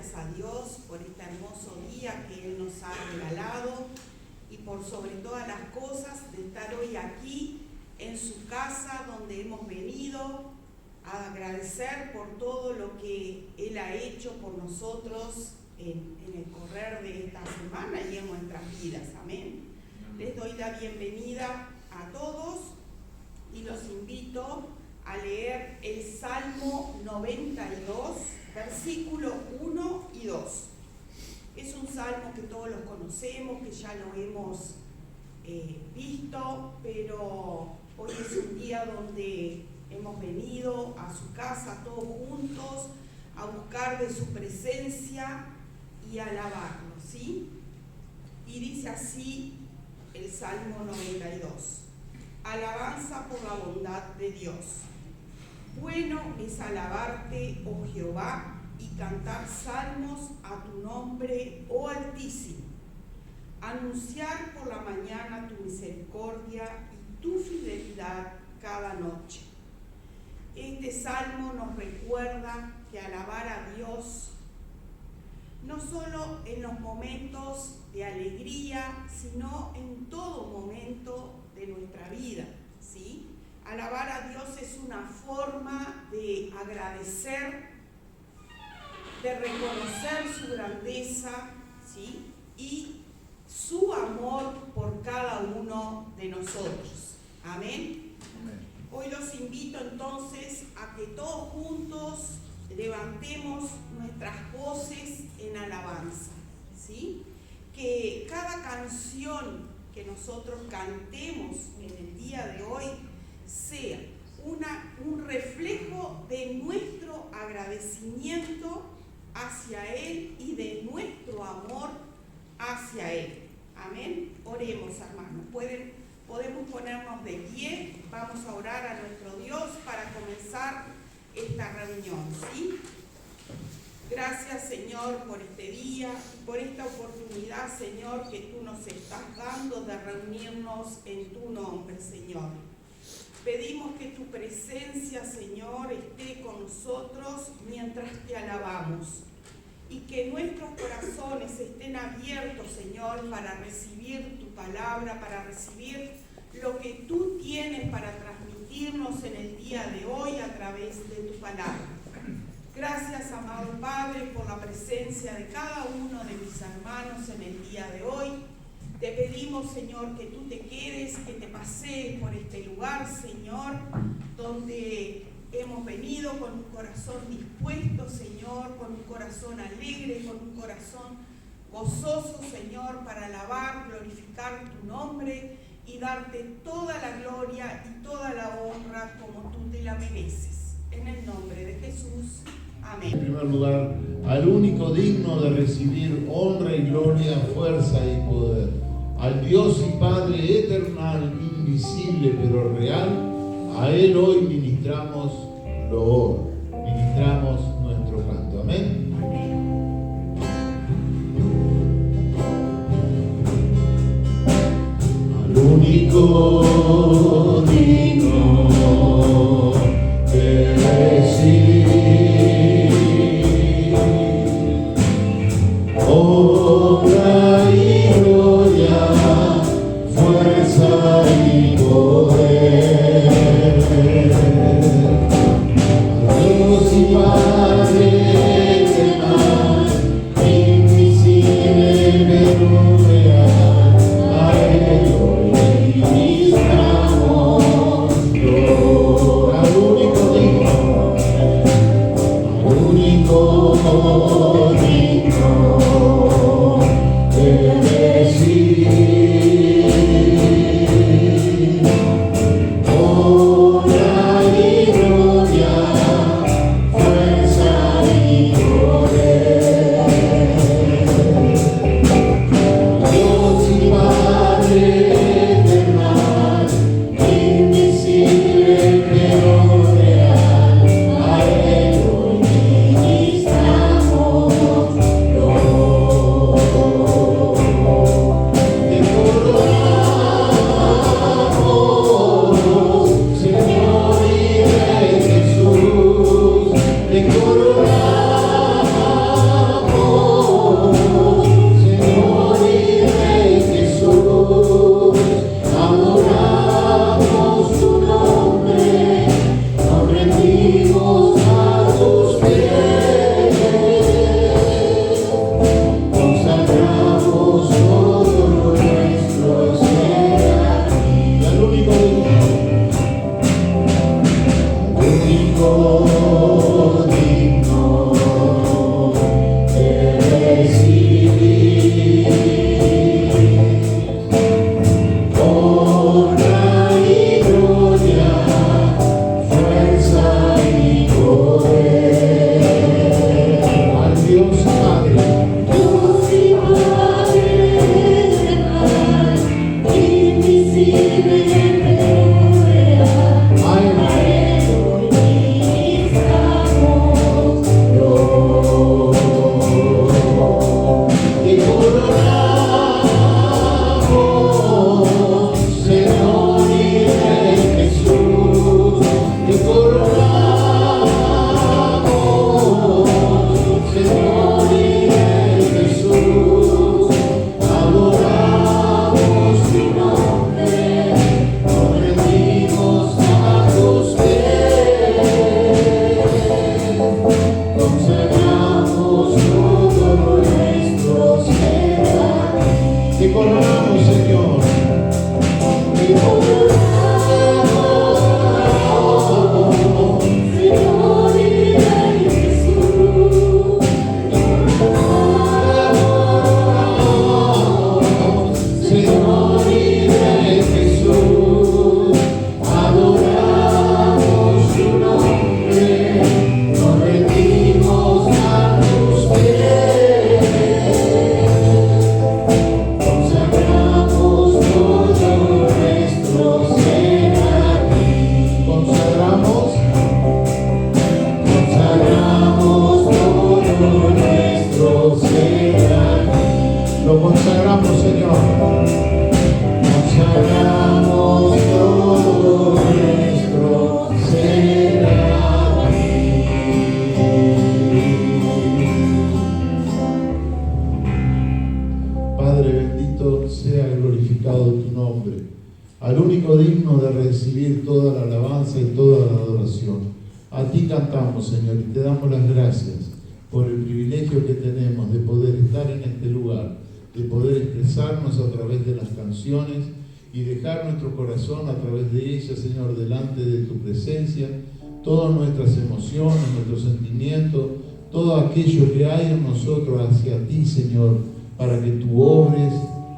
gracias a Dios por este hermoso día que Él nos ha regalado y por sobre todas las cosas de estar hoy aquí en su casa donde hemos venido a agradecer por todo lo que Él ha hecho por nosotros en el correr de esta semana y en nuestras vidas. Amén. Les doy la bienvenida a todos y los invito a leer el Salmo 92, versículo 1 y 2. Es un salmo que todos los conocemos, que ya lo hemos visto, pero hoy es un día donde hemos venido a su casa todos juntos a buscar de su presencia y alabarlo, ¿sí? Y dice así el Salmo 92. Alabanza por la bondad de Dios. Bueno es alabarte, oh Jehová, y cantar salmos a tu nombre, oh Altísimo. Anunciar por la mañana tu misericordia y tu fidelidad cada noche. Este salmo nos recuerda que alabar a Dios no solo en los momentos de alegría, sino en todo momento de nuestra vida, ¿sí? Alabar a Dios es una forma de agradecer, de reconocer su grandeza, ¿sí? Y su amor por cada uno de nosotros. Amén. Hoy los invito entonces a que todos juntos levantemos nuestras voces en alabanza, ¿sí? Que cada canción que nosotros cantemos en el día de hoy sea un reflejo de nuestro agradecimiento hacia Él y de nuestro amor hacia Él. Amén. Oremos, hermanos. Podemos ponernos de pie. Vamos a orar a nuestro Dios para comenzar esta reunión, ¿sí? Gracias, Señor, por este día y por esta oportunidad, Señor, que tú nos estás dando de reunirnos en tu nombre, Señor. Pedimos que tu presencia, Señor, esté con nosotros mientras te alabamos y que nuestros corazones estén abiertos, Señor, para recibir tu palabra, para recibir lo que tú tienes para transmitirnos en el día de hoy a través de tu palabra. Gracias, amado Padre, por la presencia de cada uno de mis hermanos en el día de hoy. Te pedimos, Señor, que tú te quedes, que te pasees por este lugar, Señor, donde hemos venido con un corazón dispuesto, Señor, con un corazón alegre, con un corazón gozoso, Señor, para alabar, glorificar tu nombre y darte toda la gloria y toda la honra como tú te la mereces. En el nombre de Jesús. Amén. En primer lugar, al único digno de recibir honra y gloria, fuerza y poder, al Dios y Padre eternal, invisible pero real, a Él hoy ministramos loor, ministramos nuestro canto. Amén. Al único digno de recibir honra y gloria, fuerza y poder, al al único digno de recibir toda la alabanza y toda la adoración. A ti cantamos, Señor, y te damos las gracias por el privilegio que tenemos de poder estar en este lugar, de poder expresarnos a través de las canciones y dejar nuestro corazón a través de ellas, Señor, delante de tu presencia, todas nuestras emociones, nuestros sentimientos, todo aquello que hay en nosotros hacia ti, Señor, para que tú obres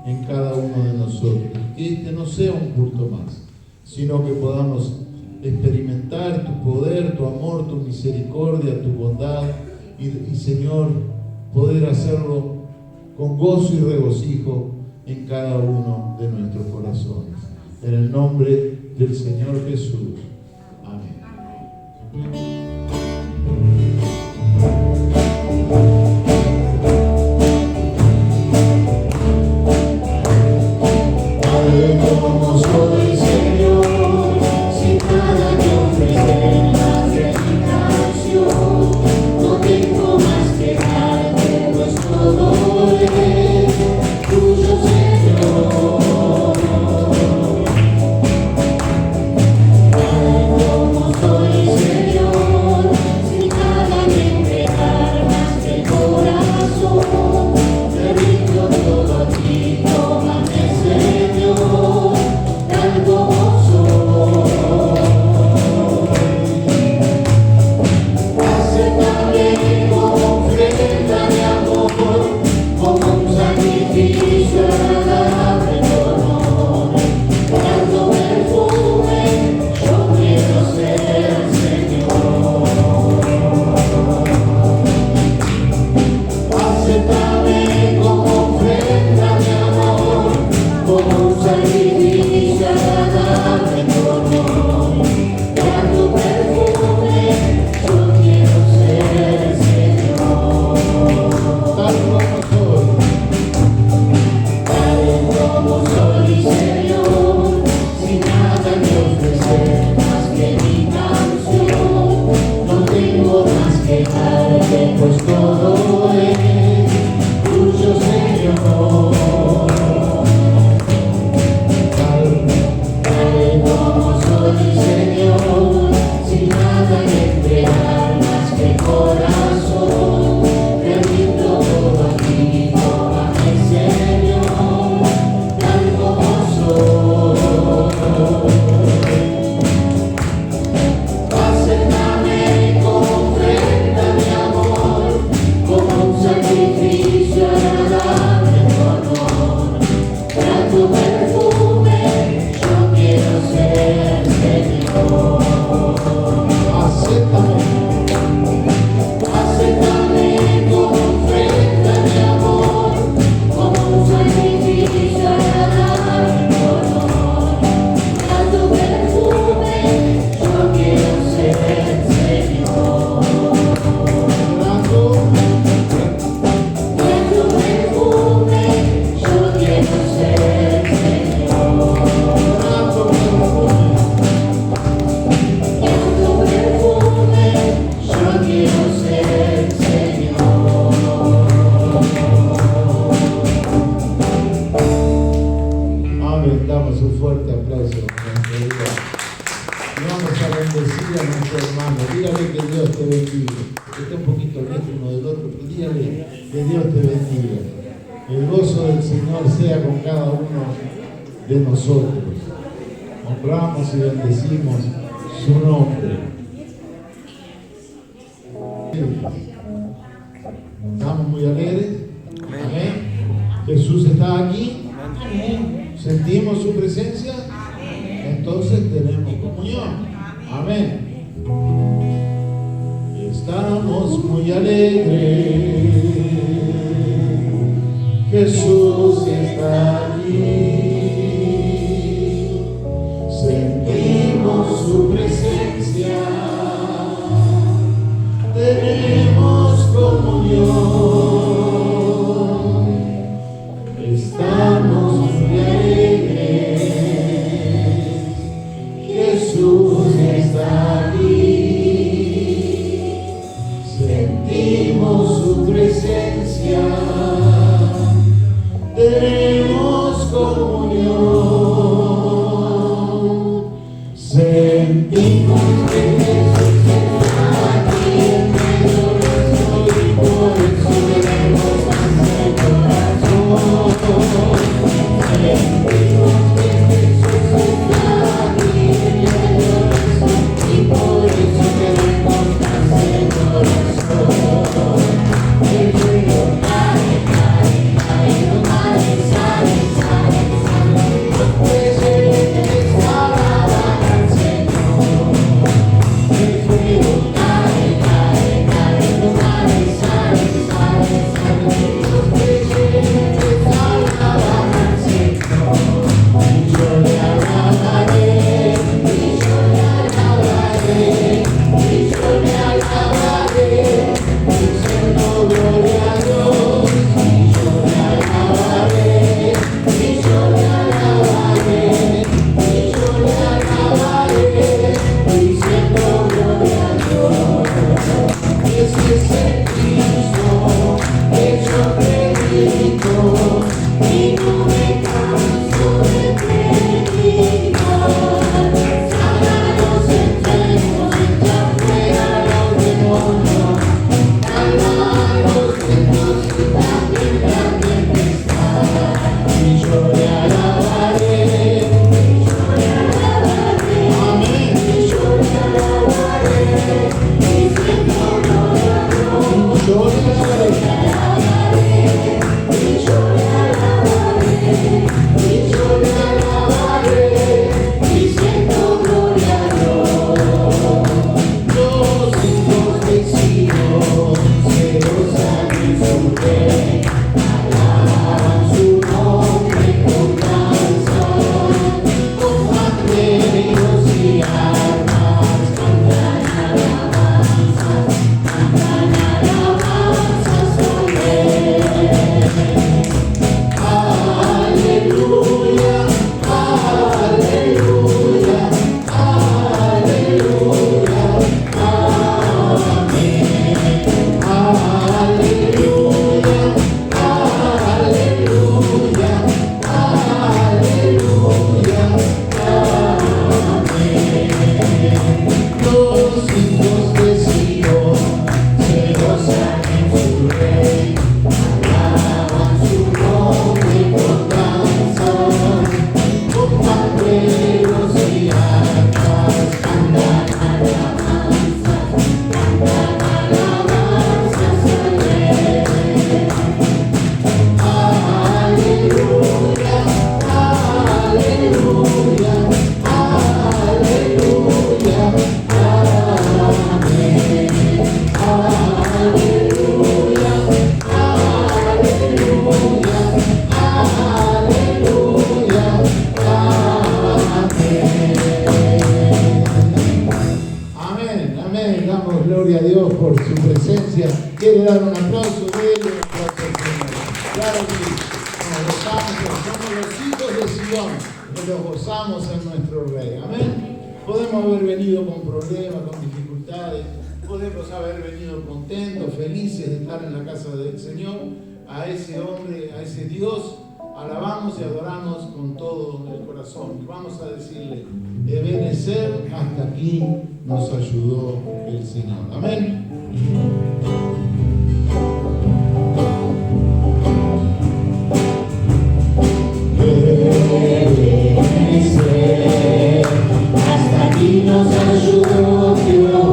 en cada uno de nosotros. Que este no sea un culto más, sino que podamos experimentar tu poder, tu amor, tu misericordia, tu bondad y Señor, poder hacerlo con gozo y regocijo en cada uno de nuestros corazones. En el nombre del Señor Jesús. Amén. Como soy, Señor, sin nada que ofrecer más de mi canción, no tengo más que darte, pues todo es tuyo, Señor. Ay, como Acéptame como ofrenda de amor, como un sacrificio agradable tu honor. A tu perfume yo quiero ser Señor. A tu perfume yo quiero ser Señor. A tu perfume yo quiero ser Señor. Amén. Damos un fuerte aplauso a nuestro Dios. Y vamos a bendecir a nuestro hermano. Dígale que Dios te bendiga. Que esté un poquito lejos uno del otro, pero dígale que Dios te bendiga. El gozo del Señor sea con cada uno de nosotros. Honramos y bendecimos su nombre. ¿Estamos muy alegres? Amén. Jesús está aquí. ¿Sentimos su presencia? Entonces tenemos comunión. Amén. Estamos muy alegres. Jesús está aquí. Sentimos su presencia. Tenemos comunión. Estamos muy alegres. Jesús está aquí. Sentimos su presencia. Tenemos comunión. damos gloria a Dios por su presencia. ¿Quiere dar un aplauso de él? Un aplauso al Señor. Claro que sí. Nos gozamos, somos los hijos de Sion y los gozamos en nuestro Rey. Amén. Podemos haber venido con problemas, con dificultades, podemos haber venido contentos, felices de estar en la casa del Señor. A ese hombre, a ese Dios, alabamos y adoramos con todo el corazón. Y vamos a decirle, Ebenezer, hasta aquí nos ayudó el Señor. Amén. Ebenezer, hasta aquí nos ayudó Jehová.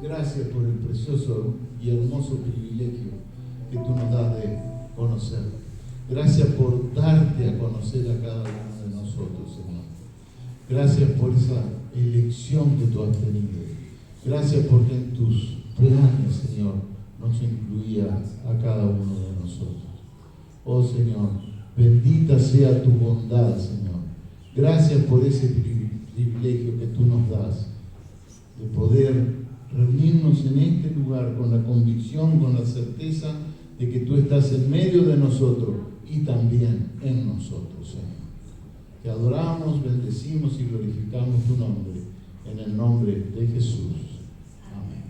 Gracias por el precioso y hermoso privilegio que tú nos das de conocer. Gracias por darte a conocer a cada uno de nosotros, Señor. Gracias por esa elección que tú has tenido. Gracias porque en tus planes, Señor, nos incluía a cada uno de nosotros. Oh Señor, bendita sea tu bondad, Señor, Gracias por ese privilegio que tú nos das de poder reunirnos en este lugar con la convicción, con la certeza de que tú estás en medio de nosotros y también en nosotros, Señor. Te adoramos, bendecimos y glorificamos tu nombre, en el nombre de Jesús. Amén.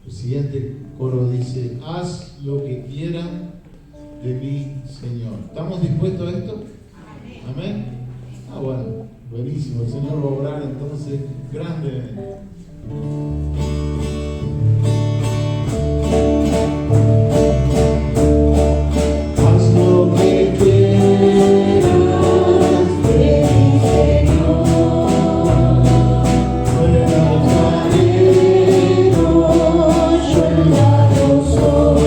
El siguiente coro dice: haz lo que quieran de mí, Señor. ¿Estamos dispuestos a esto? Amén. Bueno, buenísimo. El Señor va a orar entonces grandemente. Haz lo que quieras de mi Señor, fuera alfarero, yo el barro soy,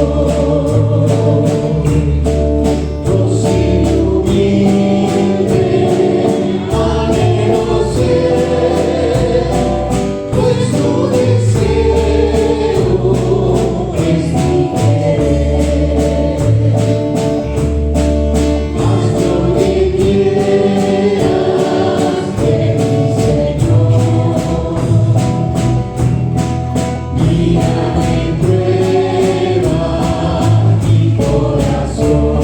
dócil, humilde, anhelo ser, pues tu deseo es mi querer. Haz lo que quieras de mi Señor, mírame y prueba mi corazón,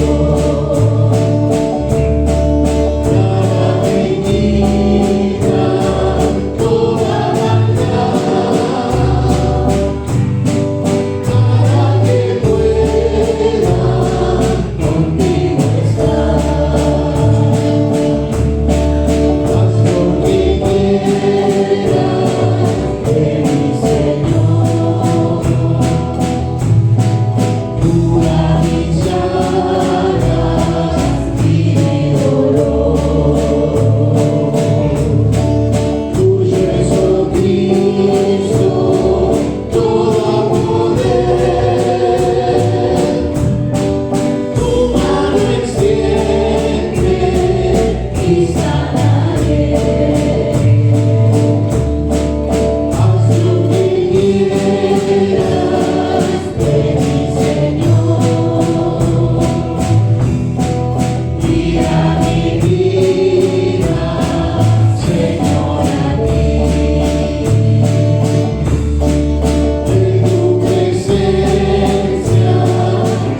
nada me quita toda maldad, para que pueda contigo estar. Haz lo que quieras de mi Señor, cura mis llagas y mi dolor. Tuyo es, oh Cristo, todo poder, tu mano extiende y sanaré. Haz lo que quieras de mi Señor, guía mi vida, Señor, a ti. De tu presencia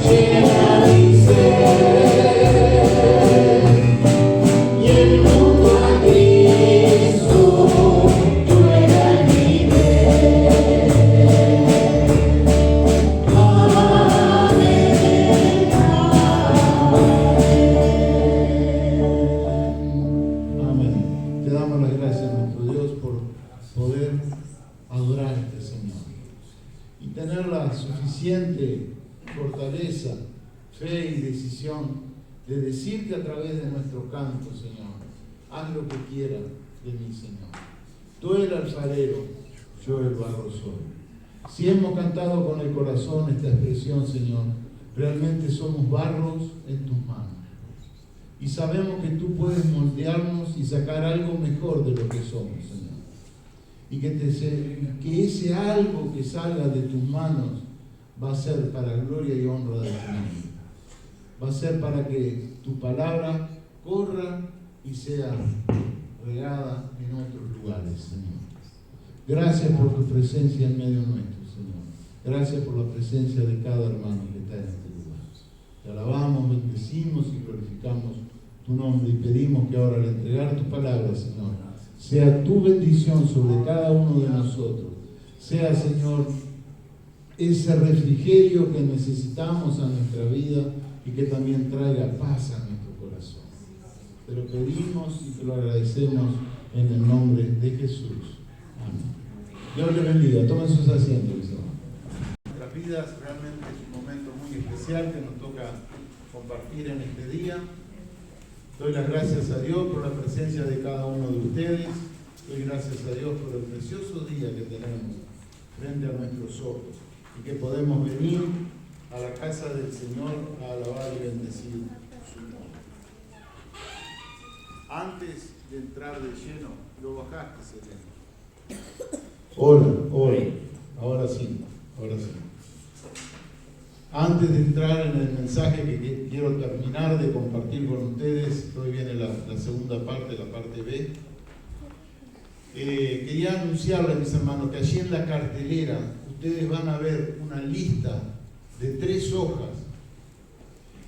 llena mi ser, y el mundo a Cristo tú eras mi ver. Amén. Te damos las gracias, nuestro Dios, por poder adorarte, Señor, y tener la suficiente fortaleza, fe y decisión de decirte a través de nuestro canto, Señor: haz lo que quieras de mí, Señor. Tú el alfarero, yo el barro soy. Si hemos cantado con el corazón esta expresión, Señor, realmente somos barros en tus manos. Y sabemos que tú puedes moldearnos y sacar algo mejor de lo que somos, Señor. Y que ese algo que salga de tus manos va a ser para gloria y honra de tu nombre. Va a ser para que tu palabra corra y sea regada en otros lugares, Señor. Gracias por tu presencia en medio nuestro, Señor. Gracias por la presencia de cada hermano que está en este lugar. Te alabamos, bendecimos y glorificamos tu nombre y pedimos que ahora al entregar tu palabra, Señor, sea tu bendición sobre cada uno de nosotros. Sea, Señor, ese refrigerio que necesitamos a nuestra vida y que también traiga paz a nuestro corazón. Te lo pedimos y te lo agradecemos en el nombre de Jesús. Amén. Dios le bendiga. Tomen sus asientos, mis hermanos. Nuestras vidas realmente es un momento muy especial que nos toca compartir en este día. Doy las gracias a Dios por la presencia de cada uno de ustedes. Doy gracias a Dios por el precioso día que tenemos frente a nuestros ojos y que podemos venir a la casa del Señor a alabar y bendecir su nombre. Antes de entrar de lleno, lo bajaste, Selena. Hola. Ahora sí. Antes de entrar en el mensaje que quiero terminar de compartir con ustedes, hoy viene la segunda parte, la parte B. Quería anunciarles, mis hermanos, que allí en la cartelera ustedes van a ver una lista de 3 hojas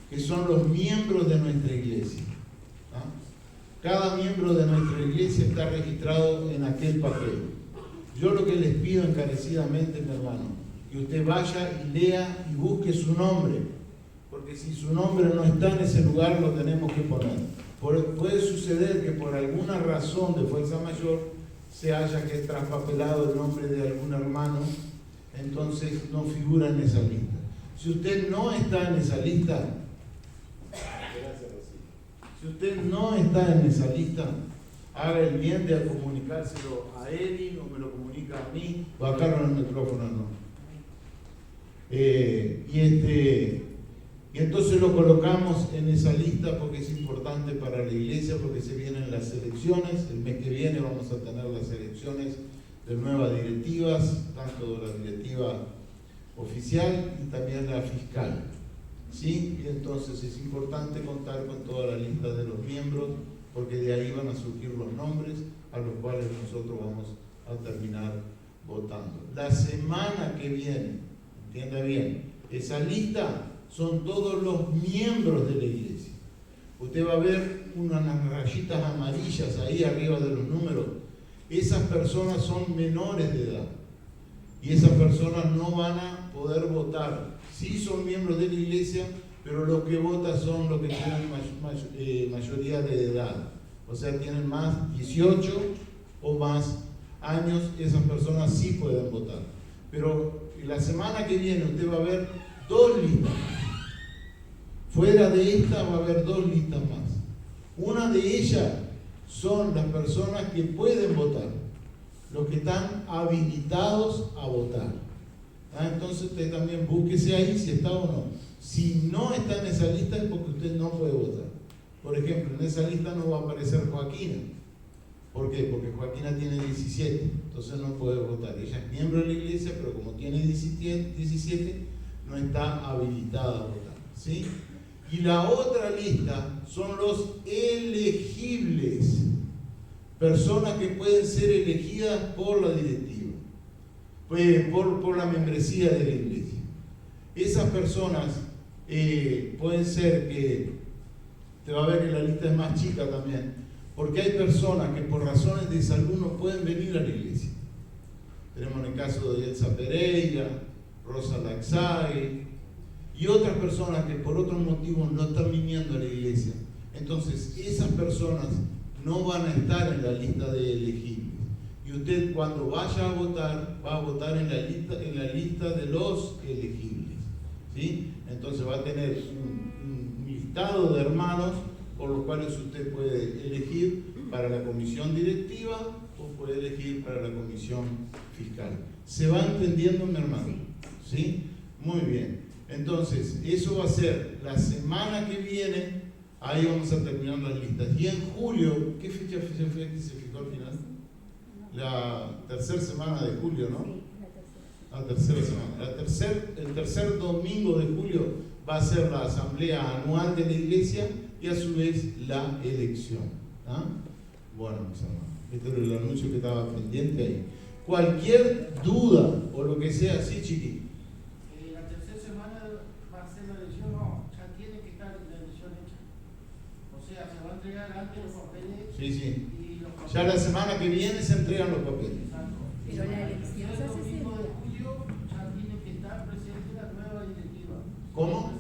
que son los miembros de nuestra iglesia. Cada miembro de nuestra iglesia está registrado en aquel papel. Yo lo que les pido encarecidamente, mi hermano, que usted vaya y lea y busque su nombre, porque si su nombre no está en ese lugar, lo tenemos que poner. Puede suceder que por alguna razón de fuerza mayor se haya que traspapelado el nombre de algún hermano, entonces no figura en esa lista. Si usted no está en esa lista, haga el bien de comunicárselo a Eli, o me lo comunica a mí, o a Carlos en el micrófono, no. Y entonces lo colocamos en esa lista porque es importante para la iglesia, porque se vienen las elecciones. El mes que viene vamos a tener las elecciones de nuevas directivas, tanto la directiva oficial y también la fiscal. ¿Sí? Y entonces es importante contar con toda la lista de los miembros, porque de ahí van a surgir los nombres a los cuales nosotros vamos a terminar votando. La semana que viene, entienda bien, esa lista son todos los miembros de la iglesia. Usted va a ver unas rayitas amarillas ahí arriba de los números. Esas personas son menores de edad y esas personas no van a poder votar. Sí son miembros de la iglesia, pero los que votan son los que tienen mayoría de edad. O sea, tienen más 18 o más años, esas personas sí pueden votar. Pero la semana que viene usted va a ver 2 listas. Fuera de esta va a haber 2 listas más. Una de ellas son las personas que pueden votar, los que están habilitados a votar. Entonces usted también búsquese ahí si está o no. Si no está en esa lista es porque usted no puede votar. Por ejemplo, en esa lista no va a aparecer Joaquina. ¿Por qué? Porque Joaquina tiene 17, entonces no puede votar. Ella es miembro de la iglesia, pero como tiene 17, no está habilitada a votar. ¿Sí? Y la otra lista son los elegibles, personas que pueden ser elegidas por la directiva, por la membresía de la iglesia. Esas personas pueden ser que, te va a ver que la lista es más chica también, porque hay personas que por razones de salud no pueden venir a la iglesia. Tenemos el caso de Elsa Pereira, Rosa Laxay y otras personas que por otros motivos no están viniendo a la iglesia. Entonces esas personas no van a estar en la lista de elegibles. Y usted cuando vaya a votar, va a votar en la lista de los elegibles. ¿Sí? Entonces va a tener un listado de hermanos por los cuales usted puede elegir para la comisión directiva o puede elegir para la comisión fiscal. ¿Se va entendiendo, mi hermano? ¿Sí? Muy bien. Entonces, eso va a ser la semana que viene, ahí vamos a terminar las listas. Y en julio, ¿qué fecha fue que se fijó al final? La tercera semana de julio, ¿no? Sí, la La tercera. tercera semana. El tercer domingo de julio va a ser la asamblea anual de la iglesia y a su vez la elección. Bueno, mis hermanos, este era el anuncio que estaba pendiente ahí. Cualquier duda o lo que sea, sí, chiqui. La tercera semana va a ser la elección, no, ya tiene que estar la elección hecha. O sea, se va a entregar antes los papeles. Sí, sí. Y los papeles. Ya la semana que viene se entregan los papeles. Exacto. Pero la elección se El hace ese domingo de día. julio ya tiene que estar presente la nueva directiva. ¿Cómo?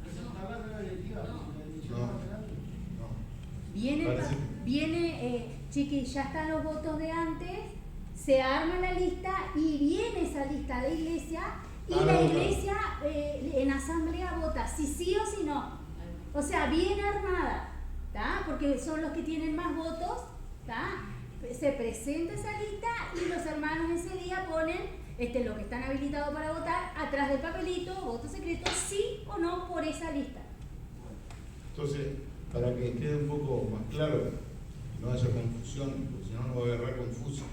Presentar la nueva directiva. La elección No. va a ser antes. No. Chiqui, ya están los votos de antes, se arma la lista y viene esa lista a la iglesia y la iglesia en asamblea vota si sí o si no. O sea, bien armada, ¿tá? Porque son los que tienen más votos, ¿tá? Se presenta esa lista y los hermanos ese día ponen los que están habilitados para votar atrás del papelito, voto secreto, sí o no por esa lista. Entonces, para que quede un poco más claro, no haya confusión, porque si no nos va a agarrar confuso.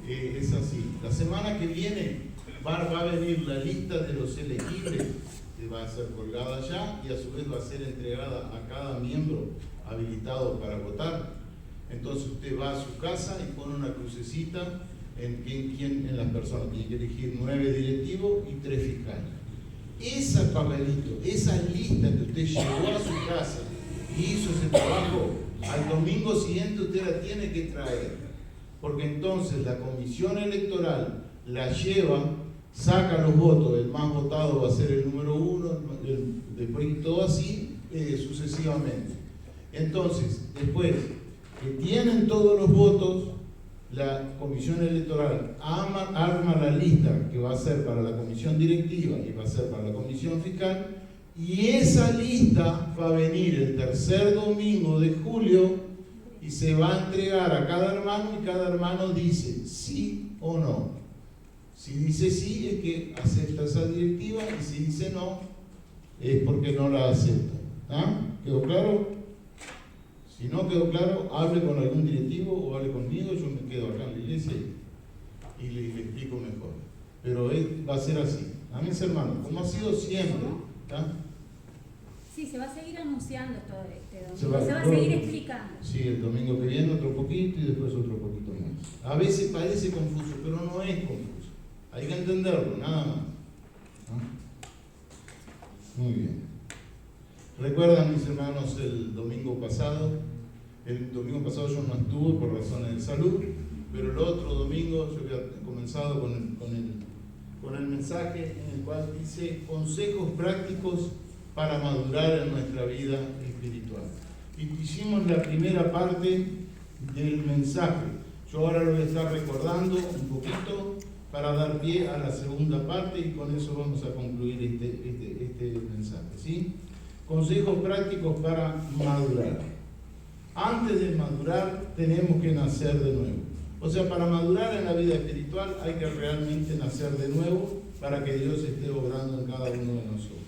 Es así. La semana que viene va a venir la lista de los elegibles que va a ser colgada allá y a su vez va a ser entregada a cada miembro habilitado para votar. Entonces usted va a su casa y pone una crucecita en las personas. Tiene que elegir 9 directivos y 3 fiscales. Ese papelito, esa lista que usted llevó a su casa y hizo ese trabajo, al domingo siguiente usted la tiene que traer. Porque entonces la comisión electoral la lleva, saca los votos, el más votado va a ser el número 1, después y todo así sucesivamente. Entonces, después que tienen todos los votos, la comisión electoral arma la lista que va a ser para la comisión directiva y va a ser para la comisión fiscal, y esa lista va a venir el tercer domingo de julio y se va a entregar a cada hermano y cada hermano dice sí o no. Si dice sí es que acepta esa directiva y si dice no es porque no la acepta. ¿Ah? ¿Quedó claro? Si no quedó claro, hable con algún directivo o hable conmigo, yo me quedo acá en la iglesia y le explico mejor. Pero va a ser así. Amén, hermanos, como ha sido siempre. ¿Ah? Sí, se va a seguir anunciando todo este domingo, Se va a seguir explicando. Sí, el domingo que viene otro poquito y después otro poquito más. A veces parece confuso, pero no es confuso. Hay que entenderlo, nada más. ¿Ah? Muy bien. ¿Recuerdan, mis hermanos, el domingo pasado? El domingo pasado yo no estuve por razones de salud, pero el otro domingo yo había comenzado con el mensaje en el cual dice consejos prácticos para madurar en nuestra vida espiritual. Y hicimos la primera parte del mensaje. Yo ahora lo voy a estar recordando un poquito para dar pie a la segunda parte y con eso vamos a concluir este mensaje, ¿sí? Consejos prácticos para madurar. Antes de madurar tenemos que nacer de nuevo. O sea, para madurar en la vida espiritual hay que realmente nacer de nuevo para que Dios esté obrando en cada uno de nosotros.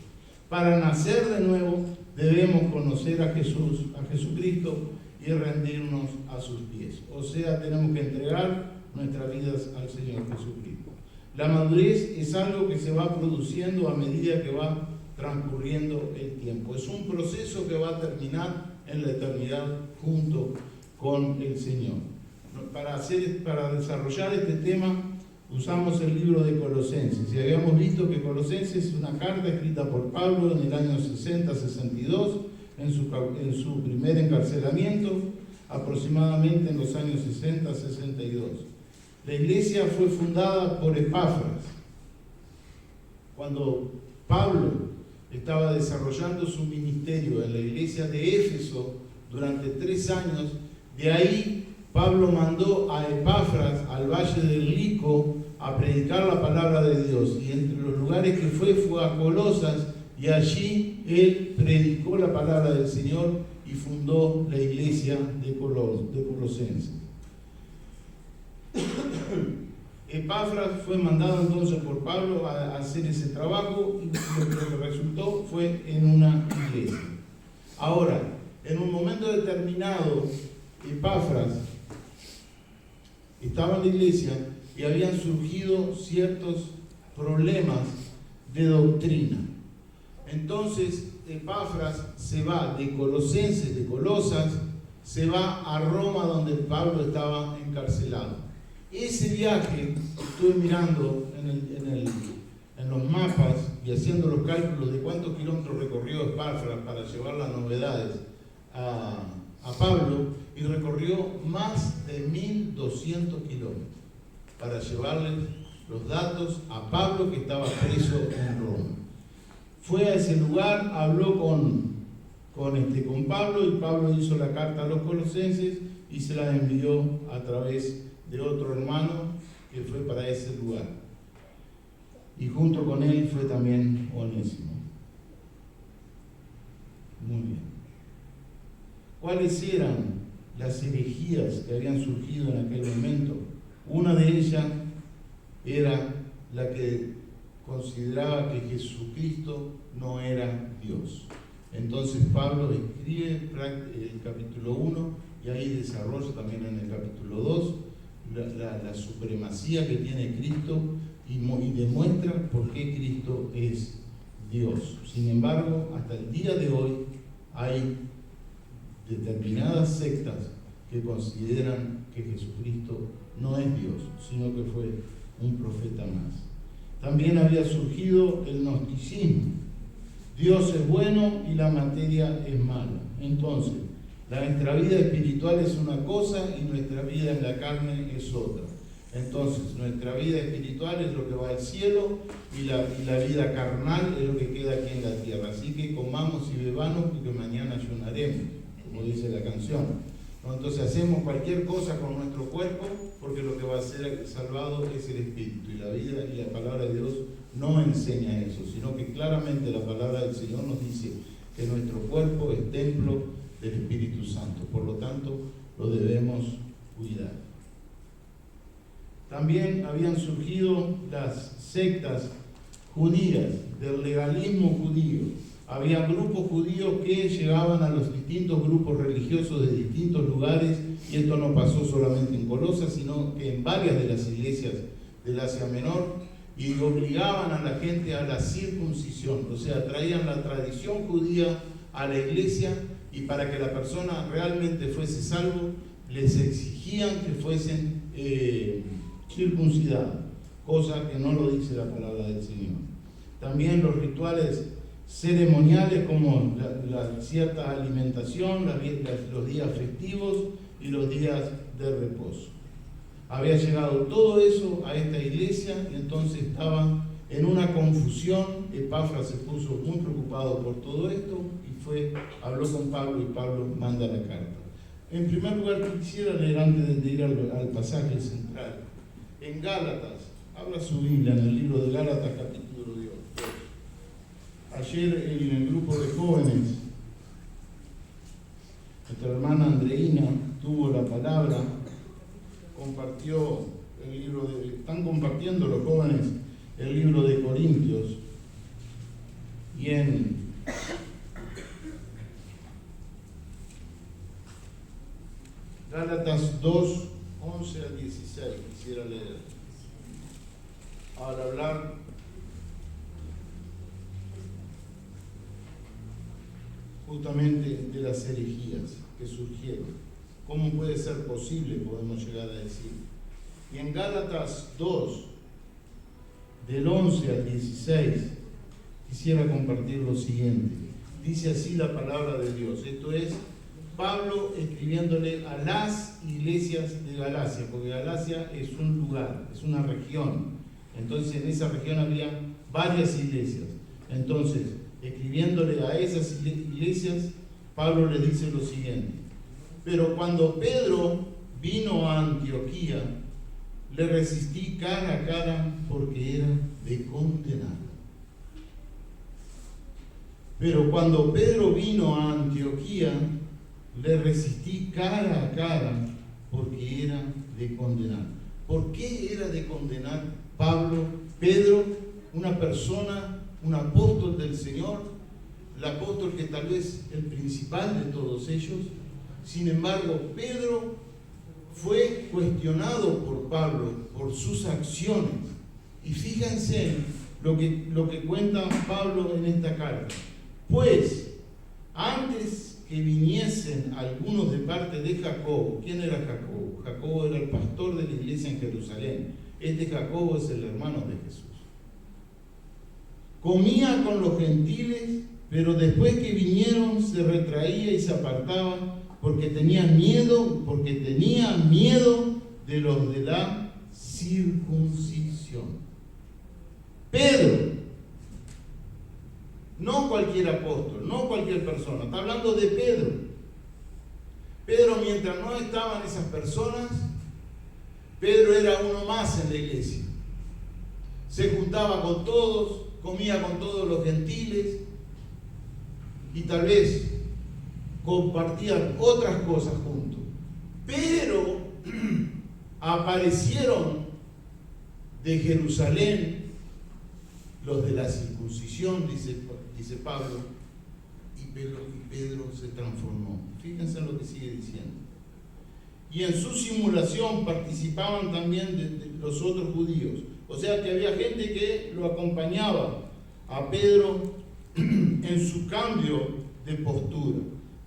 Para nacer de nuevo debemos conocer a Jesús, a Jesucristo y rendirnos a sus pies. O sea, tenemos que entregar nuestras vidas al Señor Jesucristo. La madurez es algo que se va produciendo a medida que va transcurriendo el tiempo. Es un proceso que va a terminar en la eternidad junto con el Señor. Para desarrollar este tema usamos el libro de Colosenses y habíamos visto que Colosenses es una carta escrita por Pablo en el año 60-62 en su primer encarcelamiento, aproximadamente en los años 60-62. La iglesia fue fundada por Epáfras. Cuando Pablo estaba desarrollando su ministerio en la iglesia de Éfeso durante 3 años, de ahí Pablo mandó a Epáfras al valle del Lico a predicar la palabra de Dios, y entre los lugares que fue a Colosas, y allí él predicó la palabra del Señor y fundó la iglesia de Colosenses. Epáfras fue mandado entonces por Pablo a hacer ese trabajo y lo que resultó fue en una iglesia. Ahora, en un momento determinado, Epáfras estaba en la iglesia y habían surgido ciertos problemas de doctrina. Entonces, Epáfras se va de Colosenses, de Colosas, se va a Roma donde Pablo estaba encarcelado. Ese viaje, estuve mirando en los mapas y haciendo los cálculos de cuántos kilómetros recorrió Epáfras para llevar las novedades a Pablo, y recorrió más de 1.200 kilómetros para llevarle los datos a Pablo, que estaba preso en Roma. Fue a ese lugar, habló con Pablo, y Pablo hizo la carta a los colosenses y se la envió a través de otro hermano que fue para ese lugar. Y junto con él fue también Onésimo. Muy bien. ¿Cuáles eran las herejías que habían surgido en aquel momento? Una de ellas era la que consideraba que Jesucristo no era Dios. Entonces Pablo escribe el capítulo 1 y ahí desarrolla también en el capítulo 2 la supremacía que tiene Cristo y demuestra por qué Cristo es Dios. Sin embargo, hasta el día de hoy hay determinadas sectas que consideran que Jesucristo no es Dios, sino que fue un profeta más. También había surgido el gnosticismo. Dios es bueno y la materia es mala. Entonces, nuestra vida espiritual es una cosa y nuestra vida en la carne es otra. Entonces, nuestra vida espiritual es lo que va al cielo y la vida carnal es lo que queda aquí en la tierra. Así que comamos y bebamos porque mañana ayunaremos, como dice la canción. ¿No? Entonces hacemos cualquier cosa con nuestro cuerpo porque lo que va a ser salvado es el espíritu. Y la vida y la palabra de Dios no enseña eso, sino que claramente la palabra del Señor nos dice que nuestro cuerpo es templo del Espíritu Santo. Por lo tanto, lo debemos cuidar. También habían surgido las sectas judías, del legalismo judío. Había grupos judíos que llegaban a los distintos grupos religiosos de distintos lugares, y esto no pasó solamente en Colosas, sino que en varias de las iglesias del Asia Menor, y obligaban a la gente a la circuncisión, o sea, traían la tradición judía a la iglesia, y para que la persona realmente fuese salvo, les exigían que fuesen circuncidados, cosa que no lo dice la palabra del Señor. También los rituales ceremoniales como la cierta alimentación, los días festivos y los días de reposo. Había llegado todo eso a esta iglesia y entonces estaba en una confusión. Epafras se puso muy preocupado por todo esto y habló con Pablo y Pablo manda la carta. En primer lugar, quisiera leer antes de ir al pasaje central. En Gálatas, abra su Biblia en el libro de Gálatas capítulo 2. Ayer en el grupo de jóvenes, nuestra hermana Andreina tuvo la palabra, compartió el libro están compartiendo los jóvenes el libro de Corintios, y en Gálatas 2, 11 al 16 quisiera leer, al hablar justamente de las herejías que surgieron. ¿Cómo puede ser posible? Podemos llegar a decir. Y en Gálatas 2, del 11 al 16, quisiera compartir lo siguiente. Dice así la palabra de Dios. Esto es Pablo escribiéndole a las iglesias de Galacia, porque Galacia es un lugar, es una región. Entonces en esa región había varias iglesias. Entonces, escribiéndole a esas iglesias, Pablo le dice lo siguiente: pero cuando Pedro vino a Antioquía, le resistí cara a cara porque era de condenar. Pero cuando Pedro vino a Antioquía, le resistí cara a cara porque era de condenar. ¿Por qué era de condenar Pedro, una persona, un apóstol del Señor, el apóstol que tal vez el principal de todos ellos? Sin embargo, Pedro fue cuestionado por Pablo por sus acciones. Y fíjense lo que cuenta Pablo en esta carta. Pues, antes que viniesen algunos de parte de Jacobo. ¿Quién era Jacobo? Jacobo era el pastor de la iglesia en Jerusalén. Este Jacobo es el hermano de Jesús. Comía con los gentiles, pero después que vinieron se retraía y se apartaba porque tenía miedo de los de la circuncisión. Pedro, no cualquier apóstol, no cualquier persona, está hablando de Pedro. Pedro, mientras no estaban esas personas, Pedro era uno más en la iglesia. Se juntaba con todos, comía con todos los gentiles y tal vez compartían otras cosas juntos. Pero aparecieron de Jerusalén los de la circuncisión, dice Pablo, y Pedro se transformó. Fíjense en lo que sigue diciendo. Y en su simulación participaban también de los otros judíos, O sea que había gente que lo acompañaba a Pedro en su cambio de postura.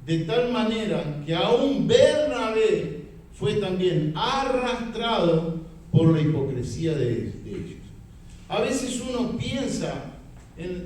De tal manera que aún Bernabé fue también arrastrado por la hipocresía de ellos. A veces uno piensa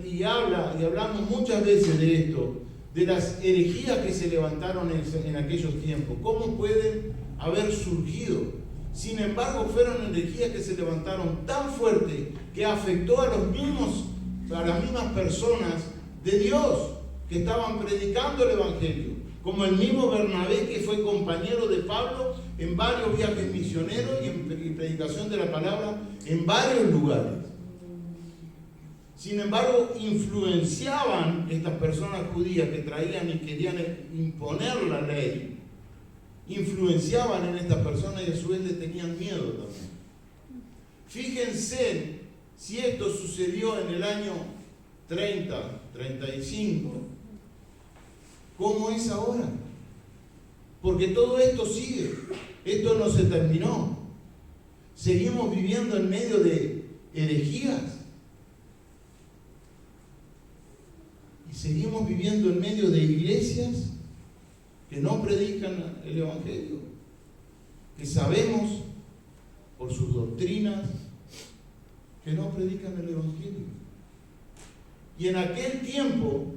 y hablamos muchas veces de esto, de las herejías que se levantaron en aquellos tiempos. ¿Cómo pueden haber surgido? Sin embargo, fueron herejías que se levantaron tan fuerte que afectó a las mismas personas de Dios que estaban predicando el Evangelio. Como el mismo Bernabé, que fue compañero de Pablo en varios viajes misioneros y en predicación de la palabra en varios lugares. Sin embargo, influenciaban estas personas judías que traían y querían imponer la ley. Influenciaban en estas personas y a su vez le tenían miedo también. Fíjense si esto sucedió en el año 30, 35, ¿cómo es ahora? Porque todo esto sigue, esto no se terminó. Seguimos viviendo en medio de herejías. Y seguimos viviendo en medio de iglesias que no predican el Evangelio, que sabemos por sus doctrinas que no predican el Evangelio. Y en aquel tiempo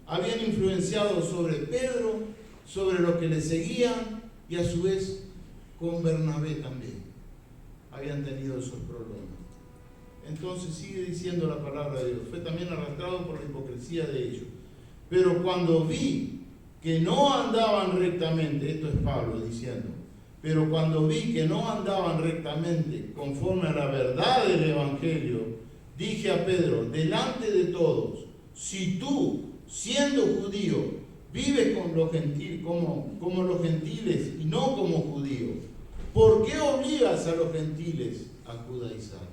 habían influenciado sobre Pedro, sobre los que le seguían, y a su vez con Bernabé también habían tenido esos problemas. Entonces sigue diciendo la palabra de Dios, fue también arrastrado por la hipocresía de ellos. Pero cuando vi que no andaban rectamente, esto es Pablo diciendo, pero cuando vi que no andaban rectamente conforme a la verdad del Evangelio, dije a Pedro, delante de todos, si tú, siendo judío, vives con los gentiles, como los gentiles y no como judíos, ¿por qué obligas a los gentiles a judaizar?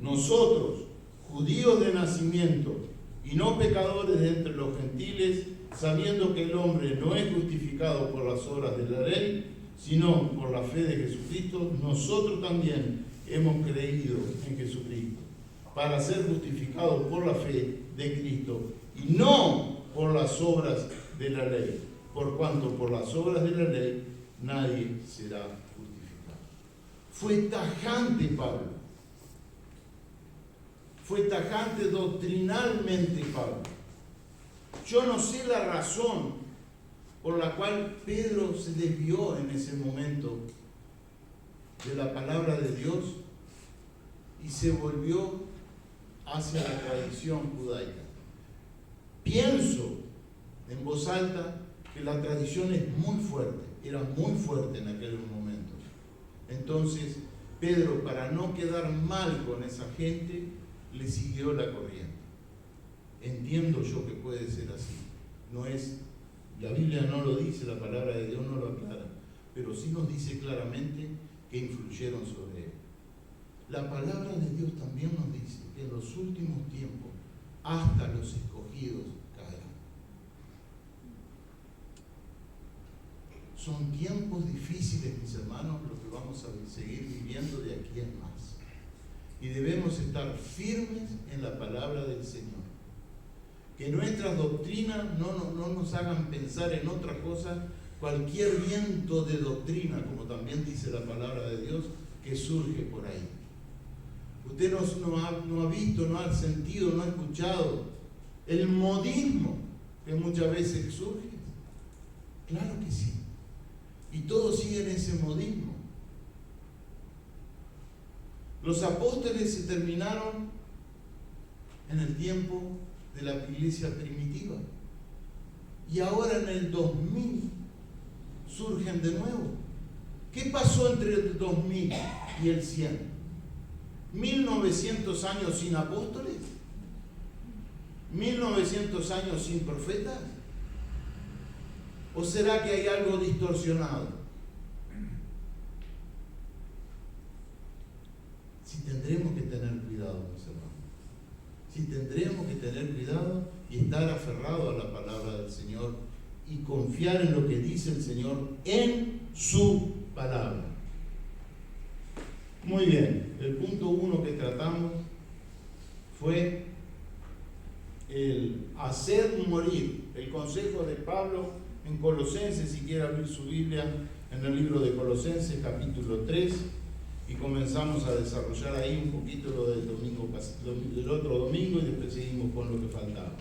Nosotros, judíos de nacimiento y no pecadores de entre los gentiles, sabiendo que el hombre no es justificado por las obras de la ley, sino por la fe de Jesucristo, nosotros también hemos creído en Jesucristo, para ser justificados por la fe de Cristo y no por las obras de la ley, por cuanto por las obras de la ley nadie será justificado. Fue tajante Pablo. Fue tajante doctrinalmente Pablo. Yo no sé la razón por la cual Pedro se desvió en ese momento de la palabra de Dios y se volvió hacia la tradición judaica. Pienso en voz alta que la tradición es muy fuerte, era muy fuerte en aquellos momentos. Entonces, Pedro, para no quedar mal con esa gente, le siguió la corriente. Entiendo yo que puede ser así. No es, la Biblia no lo dice, la palabra de Dios no lo aclara, pero sí nos dice claramente que influyeron sobre él. La palabra de Dios también nos dice que en los últimos tiempos hasta los escogidos caerán. Son tiempos difíciles, mis hermanos, lo que vamos a seguir viviendo de aquí en más. Y debemos estar firmes en la palabra del Señor. Que nuestras doctrinas no nos hagan pensar en otra cosa, cualquier viento de doctrina, como también dice la palabra de Dios, que surge por ahí. Usted no ha visto, no ha sentido, no ha escuchado el modismo que muchas veces surge. Claro que sí. Y todos siguen ese modismo. Los apóstoles se terminaron en el tiempo de la iglesia primitiva. Y ahora en el 2000 surgen de nuevo. ¿Qué pasó entre el 2000 y el 100? ¿1900 años sin apóstoles? ¿1900 años sin profetas? ¿O será que hay algo distorsionado? Si tendremos que tener cuidado, mis hermanos. Si tendremos que tener cuidado y estar aferrados a la palabra del Señor y confiar en lo que dice el Señor en su palabra. Muy bien, el punto 1 que tratamos fue el hacer morir, el consejo de Pablo en Colosenses. Si quiere abrir su Biblia en el libro de Colosenses capítulo 3, y comenzamos a desarrollar ahí un poquito lo del otro domingo, y después seguimos con lo que faltaba.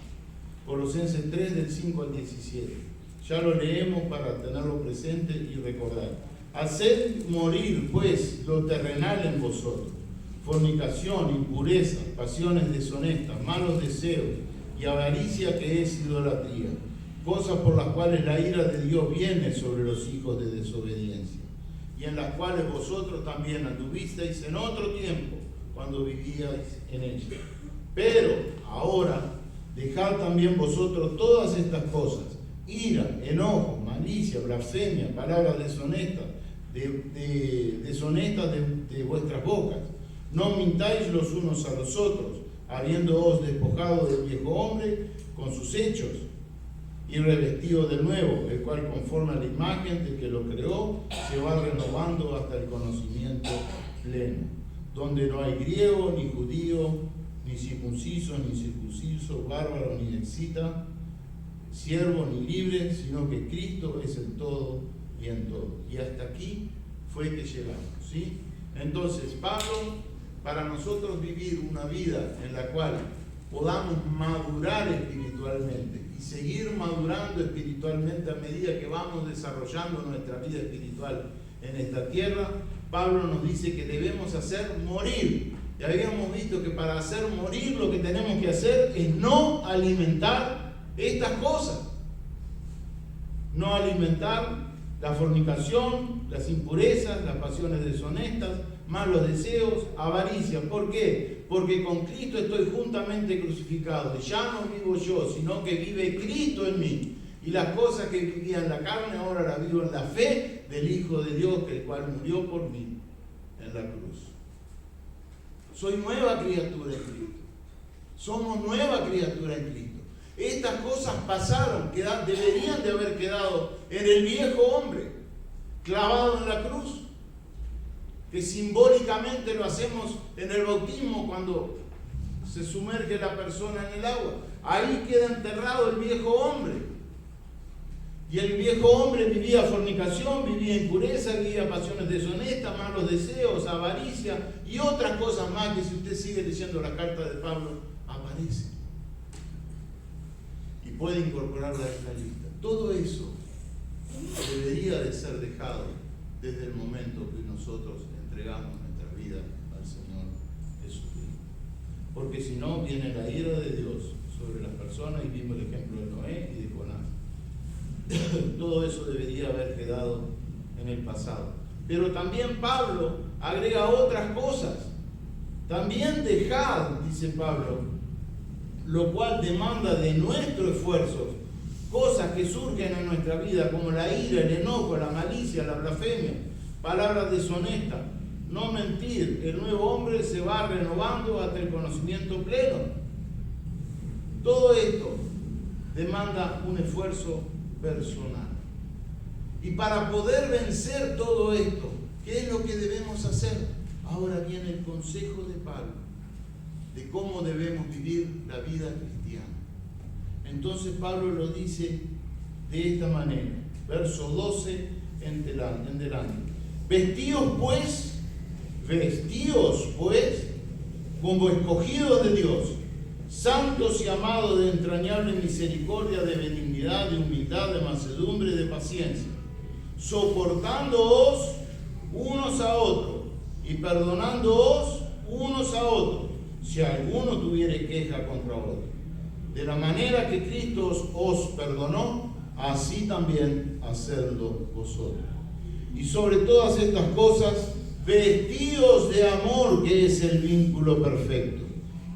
Colosenses 3 del 5 al 17. Ya lo leemos para tenerlo presente y recordar. Haced morir pues lo terrenal en vosotros: fornicación, impureza, pasiones deshonestas, malos deseos y avaricia, que es idolatría, cosas por las cuales la ira de Dios viene sobre los hijos de desobediencia, y en las cuales vosotros también anduvisteis en otro tiempo, cuando vivíais en ella. Pero ahora dejad también vosotros todas estas cosas: ira, enojo, malicia, blasfemia, palabras deshonestas de vuestras bocas. No mintáis los unos a los otros, habiéndoos despojado del viejo hombre con sus hechos, y revestido del nuevo, el cual, conforme a la imagen de que lo creó, se va renovando hasta el conocimiento pleno, donde no hay griego ni judío, ni circunciso ni incircunciso, bárbaro ni excita, siervo ni libre, sino que Cristo es el todo y en todo. Y hasta aquí fue que llegamos, ¿sí? Entonces, Pablo, para nosotros vivir una vida en la cual podamos madurar espiritualmente y seguir madurando espiritualmente a medida que vamos desarrollando nuestra vida espiritual en esta tierra, Pablo nos dice que debemos hacer morir. Ya habíamos visto que para hacer morir lo que tenemos que hacer es no alimentar estas cosas. No alimentar la fornicación, las impurezas, las pasiones deshonestas, malos deseos, avaricia. ¿Por qué? Porque con Cristo estoy juntamente crucificado. Y ya no vivo yo, sino que vive Cristo en mí. Y las cosas que vivía en la carne, ahora las vivo en la fe del Hijo de Dios, el cual murió por mí en la cruz. Soy nueva criatura en Cristo. Somos nueva criatura en Cristo. Estas cosas pasaron, deberían de haber quedado en el viejo hombre, clavado en la cruz, que simbólicamente lo hacemos en el bautismo cuando se sumerge la persona en el agua. Ahí queda enterrado el viejo hombre. Y el viejo hombre vivía fornicación, vivía impureza, vivía pasiones deshonestas, malos deseos, avaricia y otras cosas más que, si usted sigue leyendo la carta de Pablo, aparecen. Y puede incorporarla a esta lista. Todo eso debería de ser dejado desde el momento que nosotros entregamos nuestra vida al Señor Jesucristo. Porque si no, viene la ira de Dios sobre las personas, y vimos el ejemplo de Noé y de Jonás. Todo eso debería haber quedado en el pasado. Pero también Pablo agrega otras cosas. También dejad, dice Pablo, lo cual demanda de nuestro esfuerzo, cosas que surgen en nuestra vida, como la ira, el enojo, la malicia, la blasfemia, palabras deshonestas, no mentir. El nuevo hombre se va renovando hasta el conocimiento pleno. Todo esto demanda un esfuerzo personal. Y para poder vencer todo esto, ¿qué es lo que debemos hacer? Ahora viene el consejo de Pablo de cómo debemos vivir la vida cristiana. Entonces Pablo lo dice de esta manera, verso 12 en delante. Vestíos pues como escogidos de Dios, santos y amados, de entrañable misericordia, de benignidad, de humildad, de mansedumbre, de paciencia, soportándoos unos a otros y perdonándoos unos a otros, si alguno tuviere queja contra otro. De la manera que Cristo os perdonó, así también hacedlo vosotros. Y sobre todas estas cosas, vestidos de amor, que es el vínculo perfecto.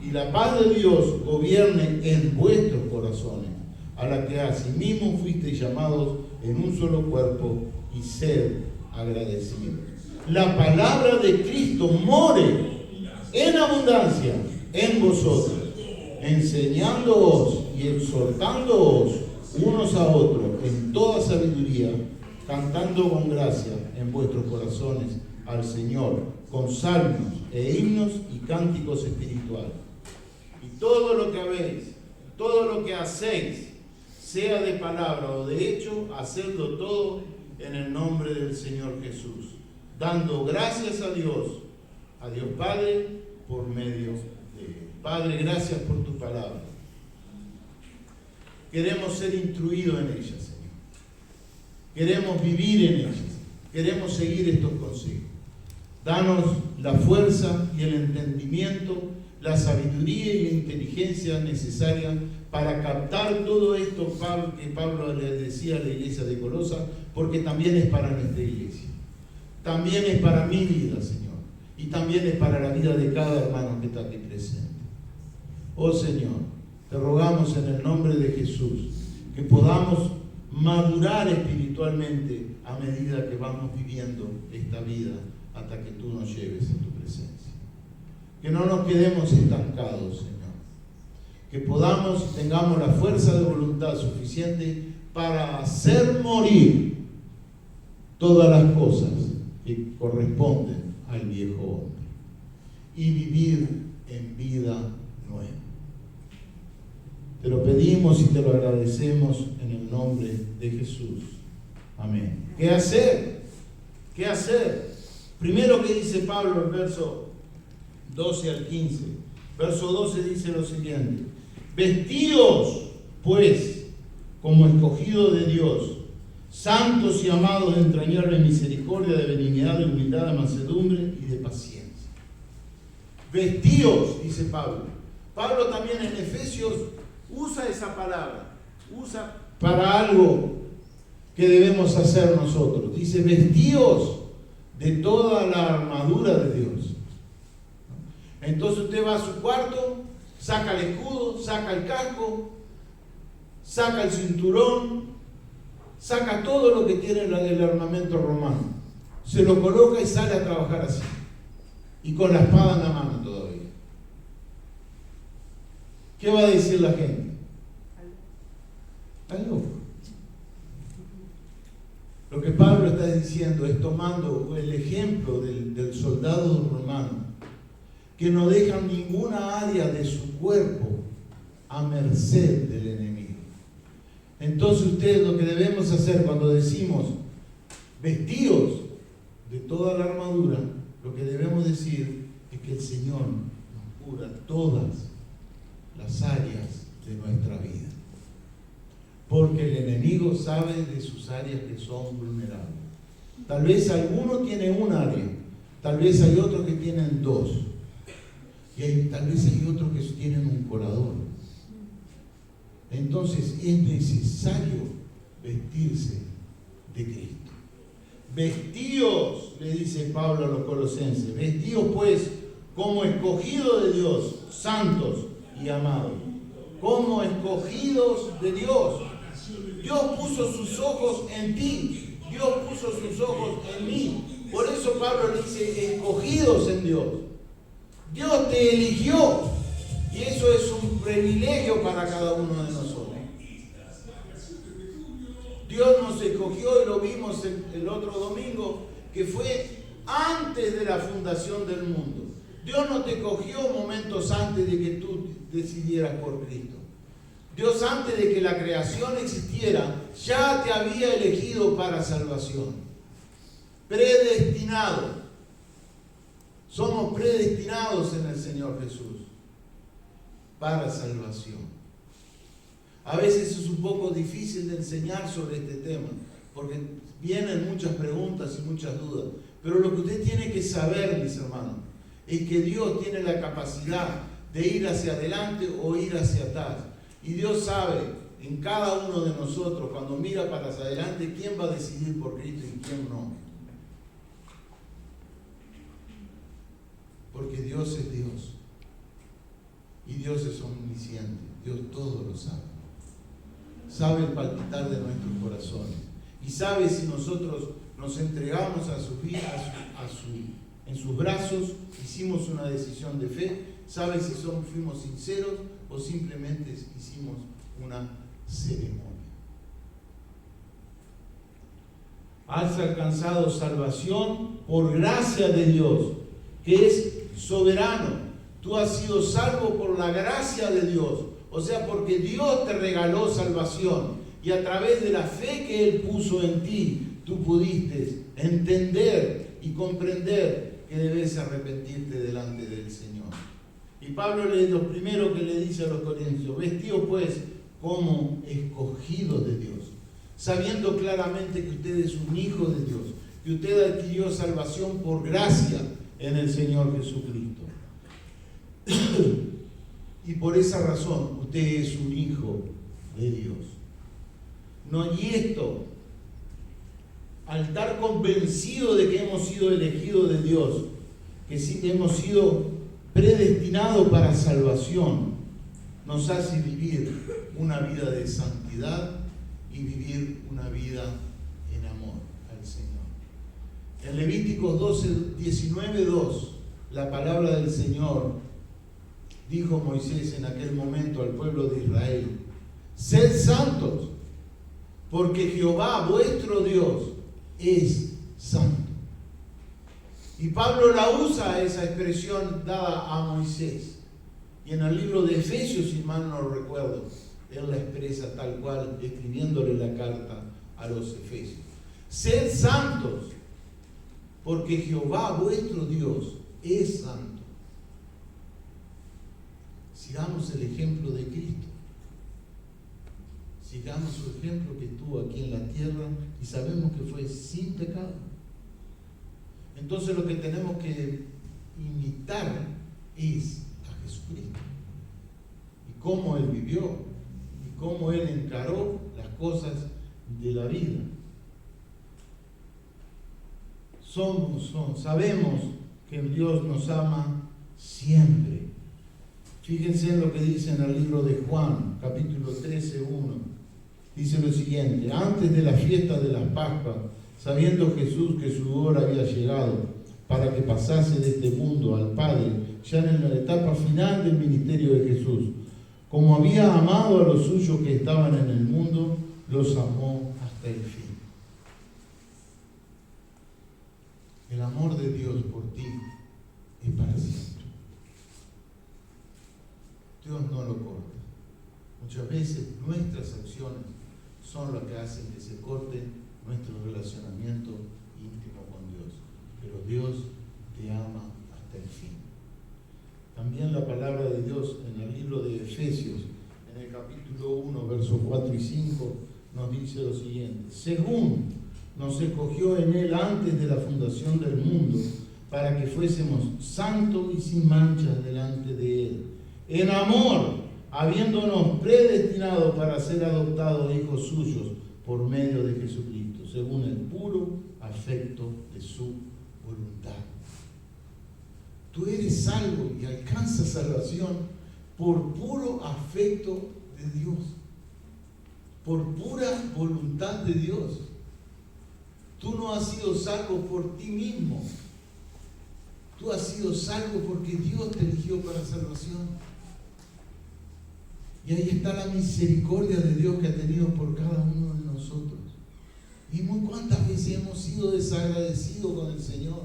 Y la paz de Dios gobierne en vuestros corazones, a la que asimismo fuisteis llamados en un solo cuerpo, y sed agradecidos. La palabra de Cristo more en abundancia en vosotros, enseñándoos y exhortándoos unos a otros en toda sabiduría, cantando con gracia en vuestros corazones al Señor con salmos e himnos y cánticos espirituales. Y todo lo que habéis, todo lo que hacéis, sea de palabra o de hecho, hacedlo todo en el nombre del Señor Jesús, dando gracias a Dios Padre, por medio de Él. Padre, gracias por tu palabra. Queremos ser instruidos en ella, Señor. Queremos vivir en ella. Queremos seguir estos consejos. Danos la fuerza y el entendimiento, la sabiduría y la inteligencia necesaria para captar todo esto que Pablo le decía a la iglesia de Colosa, porque también es para nuestra iglesia. También es para mi vida, Señor. Y también es para la vida de cada hermano que está aquí presente. Oh Señor, te rogamos en el nombre de Jesús que podamos madurar espiritualmente a medida que vamos viviendo esta vida hasta que tú nos lleves a tu presencia. Que no nos quedemos estancados, Señor. Que tengamos la fuerza de voluntad suficiente para hacer morir todas las cosas que corresponden al viejo hombre y vivir en vida nueva. Te lo pedimos y te lo agradecemos en el nombre de Jesús. Amén. ¿Qué hacer? ¿Qué hacer? Primero que dice Pablo en verso 12 al 15. Verso 12 dice lo siguiente: vestidos pues como escogidos de Dios, santos y amados de entrañable misericordia, de benignidad, de humildad, de mansedumbre y de paciencia. Vestidos, dice Pablo. Pablo también en Efesios usa esa palabra, usa para algo que debemos hacer nosotros. Dice, vestidos de toda la armadura de Dios. Entonces usted va a su cuarto, saca el escudo, saca el casco, saca el cinturón, saca todo lo que tiene el armamento romano, se lo coloca y sale a trabajar así, y con la espada en la mano todavía. ¿Qué va a decir la gente? Está loco. Lo que Pablo está diciendo es tomando el ejemplo del soldado romano, que no dejan ninguna área de su cuerpo a merced del enemigo. Entonces ustedes, lo que debemos hacer cuando decimos vestidos de toda la armadura, lo que debemos decir es que el Señor nos cura todas las áreas de nuestra vida, porque el enemigo sabe de sus áreas que son vulnerables. Tal vez alguno tiene un área, tal vez hay otros que tienen dos, y tal vez hay otros que tienen un colador. Entonces es necesario vestirse de Cristo. Vestidos, le dice Pablo a los colosenses, vestidos pues como escogidos de Dios, santos y amados, como escogidos de Dios. Dios puso sus ojos en ti, Dios puso sus ojos en mí. Por eso Pablo le dice, escogidos en Dios. Dios te eligió, y eso es un privilegio para cada uno de nosotros. Dios nos escogió, y lo vimos el otro domingo, que fue antes de la fundación del mundo. Dios no te escogió momentos antes de que tú decidieras por Cristo. Dios, antes de que la creación existiera, ya te había elegido para salvación. Predestinado. Somos predestinados en el Señor Jesús para salvación. A veces es un poco difícil de enseñar sobre este tema, porque vienen muchas preguntas y muchas dudas. Pero lo que usted tiene que saber, mis hermanos, es que Dios tiene la capacidad de ir hacia adelante o ir hacia atrás. Y Dios sabe en cada uno de nosotros, cuando mira para hacia adelante, quién va a decidir por Cristo y quién no. Porque Dios es Dios. Y Dios es omnisciente. Dios todo lo sabe. Sabe el palpitar de nuestros corazones. Y sabe si nosotros nos entregamos a su vida, en sus brazos, hicimos una decisión de fe. Sabe si fuimos sinceros o simplemente hicimos una ceremonia. Has alcanzado salvación por gracia de Dios, que es soberano. Tú has sido salvo por la gracia de Dios. O sea, porque Dios te regaló salvación. Y a través de la fe que Él puso en ti, tú pudiste entender y comprender que debes arrepentirte delante del Señor. Y Pablo es lo primero que le dice a los corintios: vestidos pues como escogidos de Dios, sabiendo claramente que usted es un hijo de Dios, que usted adquirió salvación por gracia en el Señor Jesucristo. Y por esa razón usted es un hijo de Dios. No, y esto, al estar convencido de que hemos sido elegidos de Dios, que sí que hemos sido predestinados para salvación, nos hace vivir una vida de santidad y vivir una vida en amor al Señor. En Levíticos 19:2, la palabra del Señor dijo Moisés en aquel momento al pueblo de Israel: sed santos, porque Jehová vuestro Dios es santo. Y Pablo la usa, esa expresión dada a Moisés. Y en el libro de Efesios, si mal no recuerdo, él la expresa tal cual, escribiéndole la carta a los Efesios. Sed santos, porque Jehová vuestro Dios es santo. Sigamos el ejemplo de Cristo. Sigamos su ejemplo que tuvo aquí en la tierra y sabemos que fue sin pecado. Entonces lo que tenemos que imitar es a Jesucristo y cómo Él vivió y cómo Él encaró las cosas de la vida. Sabemos que Dios nos ama siempre. Fíjense en lo que dice en el libro de Juan, capítulo 13:1. Dice lo siguiente: antes de la fiesta de las Pascuas, sabiendo Jesús que su hora había llegado para que pasase de este mundo al Padre, ya en la etapa final del ministerio de Jesús, como había amado a los suyos que estaban en el mundo, los amó hasta el fin. El amor de Dios por ti es para siempre. Dios no lo corta. Muchas veces nuestras acciones son las que hacen que se corte nuestro relacionamiento íntimo con Dios. Pero Dios te ama hasta el fin. También la palabra de Dios en el libro de Efesios, en el capítulo 1, versos 4 y 5, nos dice lo siguiente: según nos escogió en Él antes de la fundación del mundo, para que fuésemos santos y sin mancha delante de Él, en amor, habiéndonos predestinado para ser adoptados hijos suyos por medio de Jesucristo, según el puro afecto de su voluntad. Tú eres salvo y alcanzas salvación por puro afecto de Dios, por pura voluntad de Dios. Tú no has sido salvo por ti mismo. Tú has sido salvo porque Dios te eligió para salvación. Y ahí está la misericordia de Dios que ha tenido por cada uno de nosotros. Y cuántas veces hemos sido desagradecidos con el Señor.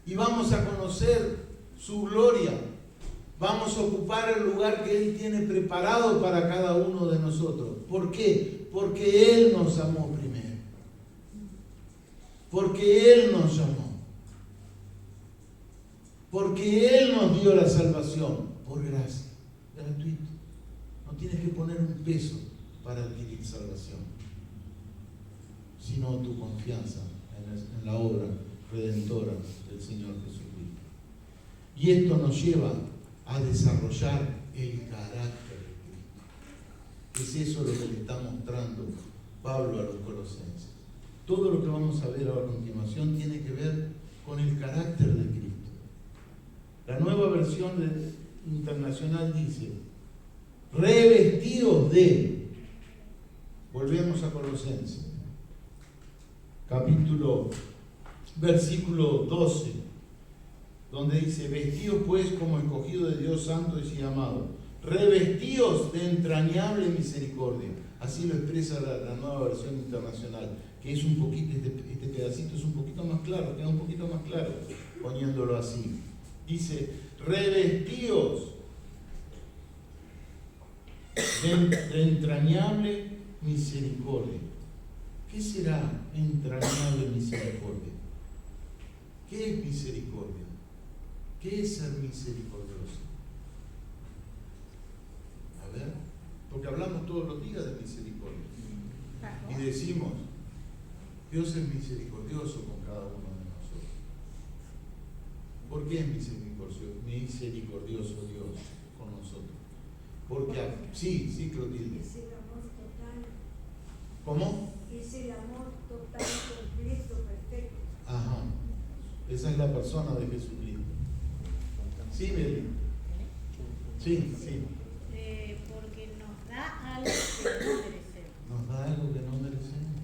Y vamos a conocer su gloria. Vamos a ocupar el lugar que Él tiene preparado para cada uno de nosotros. ¿Por qué? Porque Él nos amó primero. Porque Él nos llamó. Porque Él nos dio la salvación por gracia, gratuito. No tienes que poner un peso para adquirir salvación, sino tu confianza en la obra redentora del Señor Jesucristo. Y esto nos lleva a desarrollar el carácter de Cristo. Es eso lo que le está mostrando Pablo a los colosenses. Todo lo que vamos a ver ahora a continuación tiene que ver con el carácter de Cristo. La nueva versión internacional dice: revestidos de. Volvemos a Colosenses, versículo 12, donde dice: vestidos pues como escogidos de Dios santos y amados, revestidos de entrañable misericordia. Así lo expresa la nueva versión internacional, que es un poquito, este pedacito es un poquito más claro, queda un poquito más claro. poniéndolo así. Dice, revestíos de entrañable misericordia. ¿Qué será entrañable misericordia? ¿Qué es misericordia? ¿Qué es ser misericordioso? A ver, porque hablamos todos los días de misericordia. Y decimos, Dios es misericordioso con cada uno de nosotros. ¿Por qué es misericordioso Dios con nosotros? Porque, sí, Clotilde. Es el amor total. ¿Cómo? Es el amor total, completo, perfecto. Ajá. Esa es la persona de Jesucristo. Sí, Beli. Sí. Porque nos da algo que no merecemos. Nos da algo que no merecemos.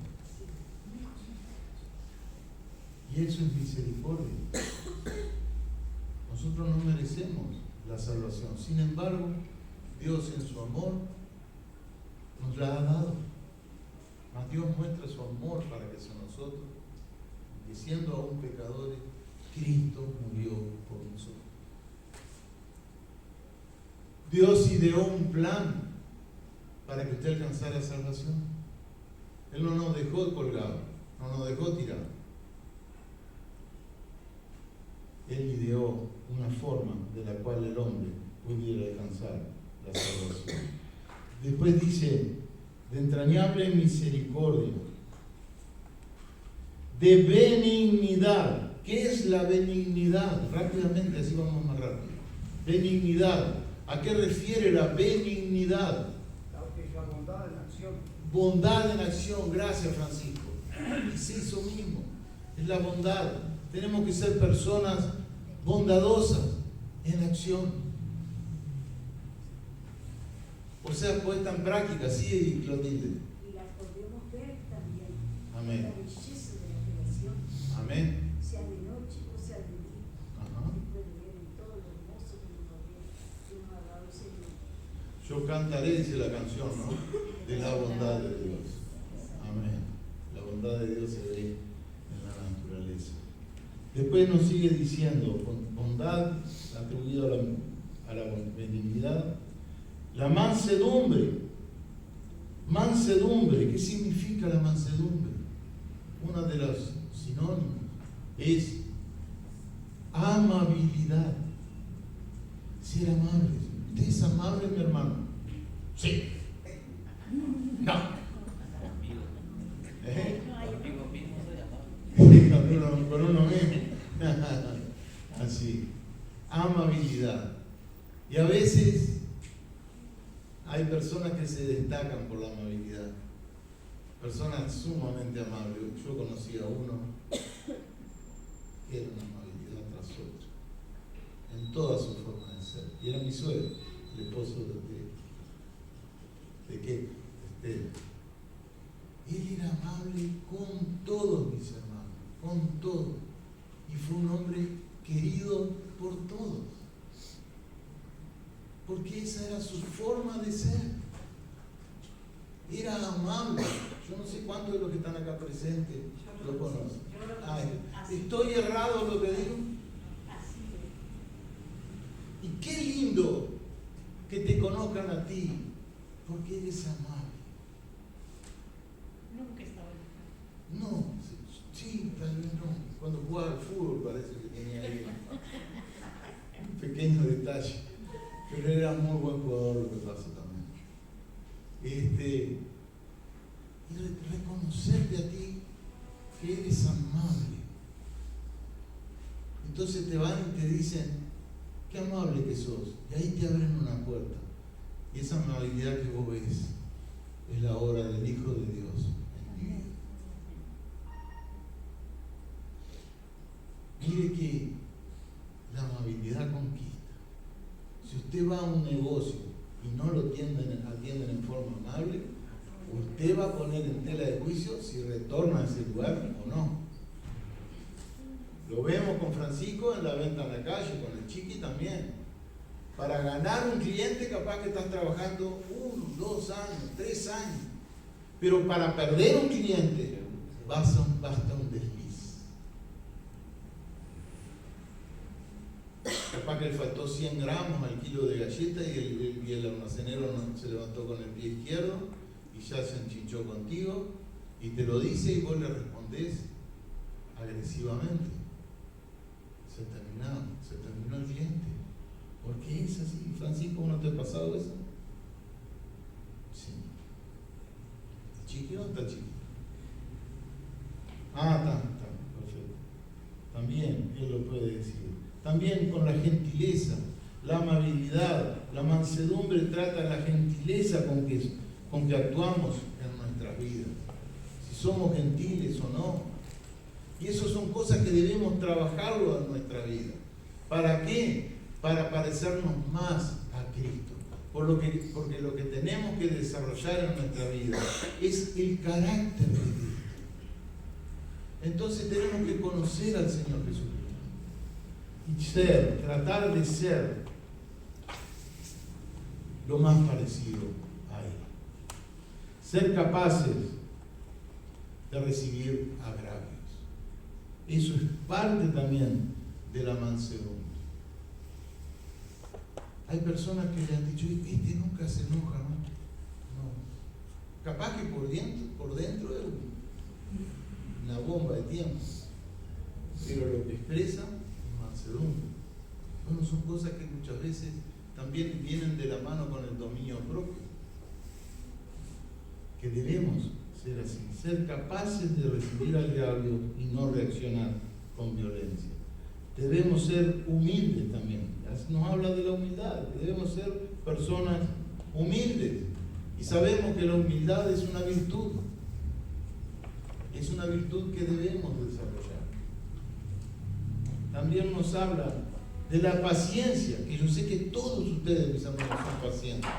Y eso es misericordia. Nosotros no merecemos la salvación. Sin embargo, Dios en su amor nos la ha dado. Mas Dios muestra su amor para que sea nosotros, que siendo aún pecadores, Cristo murió por nosotros. Dios ideó un plan para que usted alcanzara salvación. Él no nos dejó colgados, no nos dejó tirados. Él ideó una forma de la cual el hombre pudiera alcanzar la salvación. Después dice, de entrañable misericordia, de benignidad. ¿Qué es la benignidad? Rápidamente, así vamos más rápido. Benignidad. ¿A qué refiere la benignidad? La bondad en acción. Bondad en acción. Gracias, Francisco. Es eso mismo. Es la bondad. Tenemos que ser personas bondadosas en acción. O sea, puesta en práctica, sí, Clotilde. Y la podemos ver también. Amén. La belleza de la creación, Amén. sea de noche o sea de día. Ajá. Y puede ver en todo lo hermoso que nos rodea, que nos ha dado el Señor. Yo cantaré, dice la canción, ¿no? De la bondad de Dios. Amén. La bondad de Dios se ve en la naturaleza. Después nos sigue diciendo, bondad atribuida a la benignidad. La mansedumbre. Mansedumbre. ¿Qué significa la mansedumbre? Una de los sinónimos es amabilidad. Ser amable. ¿Usted es amable, mi hermano? Sí. No. Con uno mismo. Así. Amabilidad. Y a veces hay personas que se destacan por la amabilidad. Personas sumamente amables. Yo conocí a uno que era una amabilidad tras otra. En toda su forma de ser. Y era mi suegro, el esposo de qué? Él era amable con todos mis hermanos, con todos. Y fue un hombre querido por todos. Porque esa era su forma de ser. Era amable. Yo no sé cuántos de los que están acá presentes lo conocen. Ay, ¿estoy errado en lo que digo? Y qué lindo que te conozcan a ti, porque eres amable. Nunca estaba No, sí, tal vez no. Cuando jugaba al fútbol parece que tenía ahí un pequeño detalle. Pero era muy buen jugador, lo que pasa también. Y reconocerte a ti que eres amable. Entonces te van y te dicen, qué amable que sos. Y ahí te abren una puerta. Y esa amabilidad que vos ves es la obra del Hijo de Dios en mi vida. Mire que la amabilidad conquista. Si usted va a un negocio y no lo atienden en forma amable, usted va a poner en tela de juicio si retorna a ese lugar o no. Lo vemos con Francisco en la venta en la calle, con el Chiqui también. Para ganar un cliente capaz que estás trabajando 1, 2 años, 3 años. Pero para perder un cliente basta un desliz. capaz que le faltó 100 gramos al kilo de galleta y el almacenero no, se levantó con el pie izquierdo y ya se enchichó contigo y te lo dice y vos le respondés agresivamente. Se terminó el diente. ¿Por qué es así? Francisco, ¿no te ha pasado eso? Sí. ¿Chiquito o está chiquito? Está, perfecto. También él lo puede decir. También con la gentileza, la amabilidad, la mansedumbre trata la gentileza con que actuamos en nuestras vidas. Si somos gentiles o no. Y eso son cosas que debemos trabajarlo en nuestra vida. ¿Para qué? Para parecernos más a Cristo. Porque lo que tenemos que desarrollar en nuestra vida es el carácter de Cristo. Entonces tenemos que conocer al Señor Jesucristo y tratar de ser lo más parecido a Él. Ser capaces de recibir agravios. Eso es parte también de la mansedumbre. Hay personas que le han dicho, este nunca se enoja, ¿no? No. Capaz que por dentro es una bomba de tiempo, pero lo que expresa es mansedumbre. Bueno, son cosas que muchas veces también vienen de la mano con el dominio propio, que debemos ser así, ser capaces de recibir agravios y no reaccionar con violencia. Debemos ser humildes también. Nos habla de la humildad, que debemos ser personas humildes. Y sabemos que la humildad es una virtud. Es una virtud que debemos desarrollar. También nos habla de la paciencia, que yo sé que todos ustedes, mis amigos, son pacientes.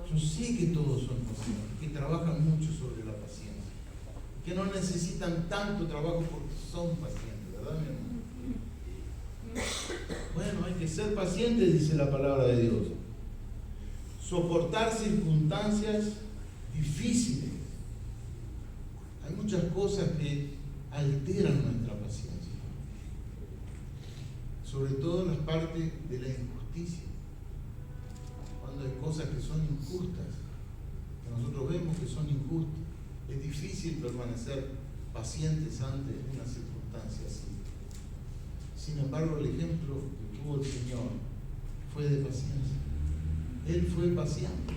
Yo sé que todos son pacientes, que trabajan mucho sobre la paciencia, que no necesitan tanto trabajo porque son pacientes, ¿verdad, mi hermano? Bueno, hay que ser pacientes, dice la palabra de Dios. Soportar circunstancias difíciles. Hay muchas cosas que alteran nuestra paciencia, sobre todo en las partes de la injusticia. Cuando hay cosas que son injustas, que nosotros vemos que son injustas, es difícil permanecer pacientes ante una circunstancia así. Sin embargo, el ejemplo que tuvo el Señor fue de paciencia. Él fue paciente.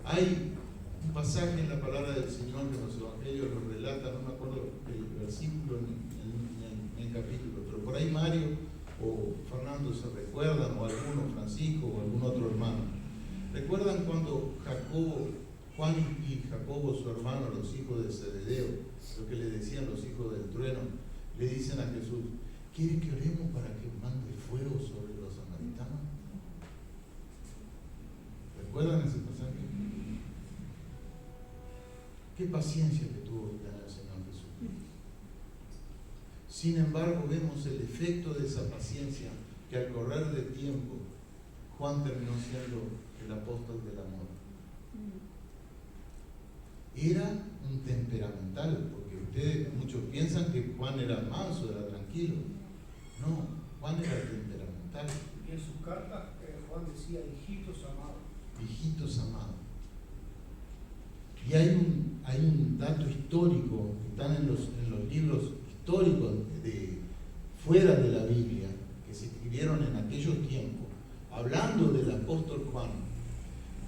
Hay un pasaje en la palabra del Señor que los evangelios lo relatan, no me acuerdo el versículo en el capítulo, pero por ahí Mario o Fernando se recuerdan, o alguno, Francisco o algún otro hermano. ¿Recuerdan cuando Juan y Jacobo, su hermano, los hijos de Zebedeo, lo que le decían los hijos del trueno, le dicen a Jesús, ¿quiere que oremos para que mande fuego sobre los samaritanos? ¿Recuerdan ese pasaje? Qué paciencia que tuvo que tener el Señor Jesús. Sin embargo, vemos el efecto de esa paciencia, que al correr del tiempo, Juan terminó siendo el apóstol del amor. Era un temperamental, porque ustedes, muchos piensan que Juan era manso, era tranquilo. No, Juan era temperamental. Y en sus cartas Juan decía, hijitos amados. Hijitos amados. Y hay un dato histórico, que están en los libros históricos fuera de la Biblia, que se escribieron en aquellos tiempos, hablando del apóstol Juan,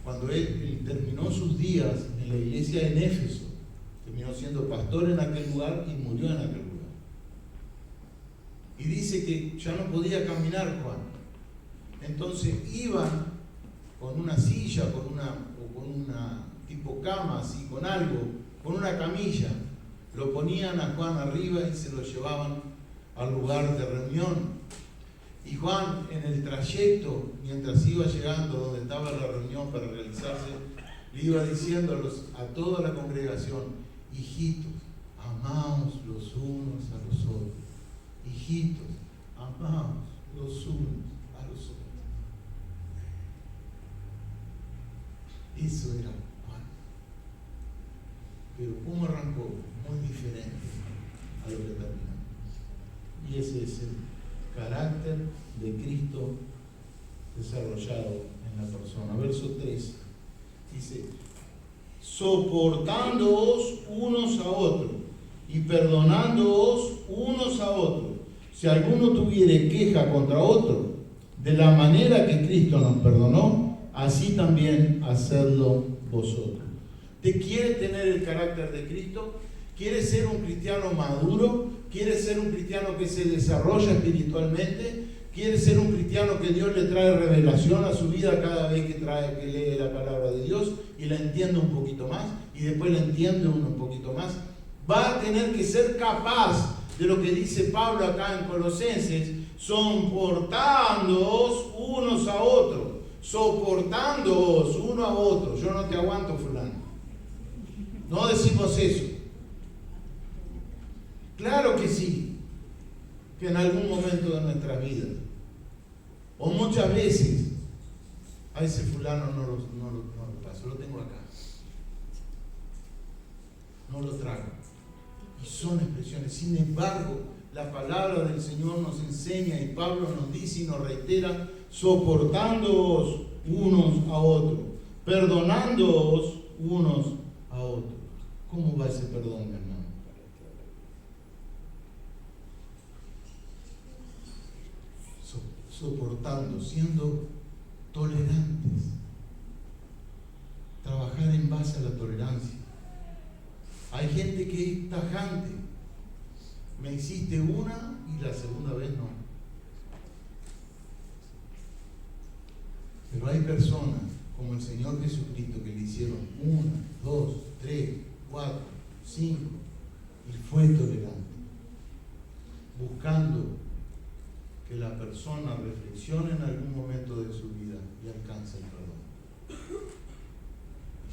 cuando él terminó sus días en la iglesia en Éfeso, terminó siendo pastor en aquel lugar y murió en aquel lugar. Y dice que ya no podía caminar Juan. Entonces iban con una silla, con una tipo cama, así, con algo, con una camilla, lo ponían a Juan arriba y se lo llevaban al lugar de reunión. Y Juan, en el trayecto, mientras iba llegando donde estaba la reunión para realizarse, le iba diciendo a toda la congregación, hijitos, amaos los unos a los otros. Hijitos, amaos los unos a los otros. Eso era Juan. Pero ¿cómo arrancó? Muy diferente a lo que terminó. Y ese es el carácter de Cristo desarrollado en la persona. Verso 3 dice: soportándoos unos a otros y perdonándoos unos a otros, si alguno tuviere queja contra otro, de la manera que Cristo nos perdonó, así también hacedlo vosotros. ¿Te quieres tener el carácter de Cristo? ¿Quieres ser un cristiano maduro? ¿Quieres ser un cristiano que se desarrolla espiritualmente? ¿Quieres ser un cristiano que Dios le trae revelación a su vida cada vez que lee la palabra de Dios y la entiende un poquito más y después la entiende un poquito más? Va a tener que ser capaz de lo que dice Pablo acá en Colosenses: soportándoos unos a otros, soportándoos uno a otro. Yo no te aguanto, fulano. No decimos eso. Claro que sí, que en algún momento de nuestras vidas, o muchas veces, a ese fulano no lo paso, lo tengo acá, no lo trago. Y son expresiones. Sin embargo, la palabra del Señor nos enseña, y Pablo nos dice y nos reitera: soportándoos unos a otros, perdonándoos unos a otros. ¿Cómo va ese perdón, mi hermano? Soportando, siendo tolerantes, trabajar en base a la tolerancia. Hay gente que es tajante: me hiciste una y la segunda vez no. Pero hay personas como el Señor Jesucristo que le hicieron 1, 2, 3, 4, 5 y fue tolerante, buscando que la persona reflexione en algún momento de su vida y alcance el perdón.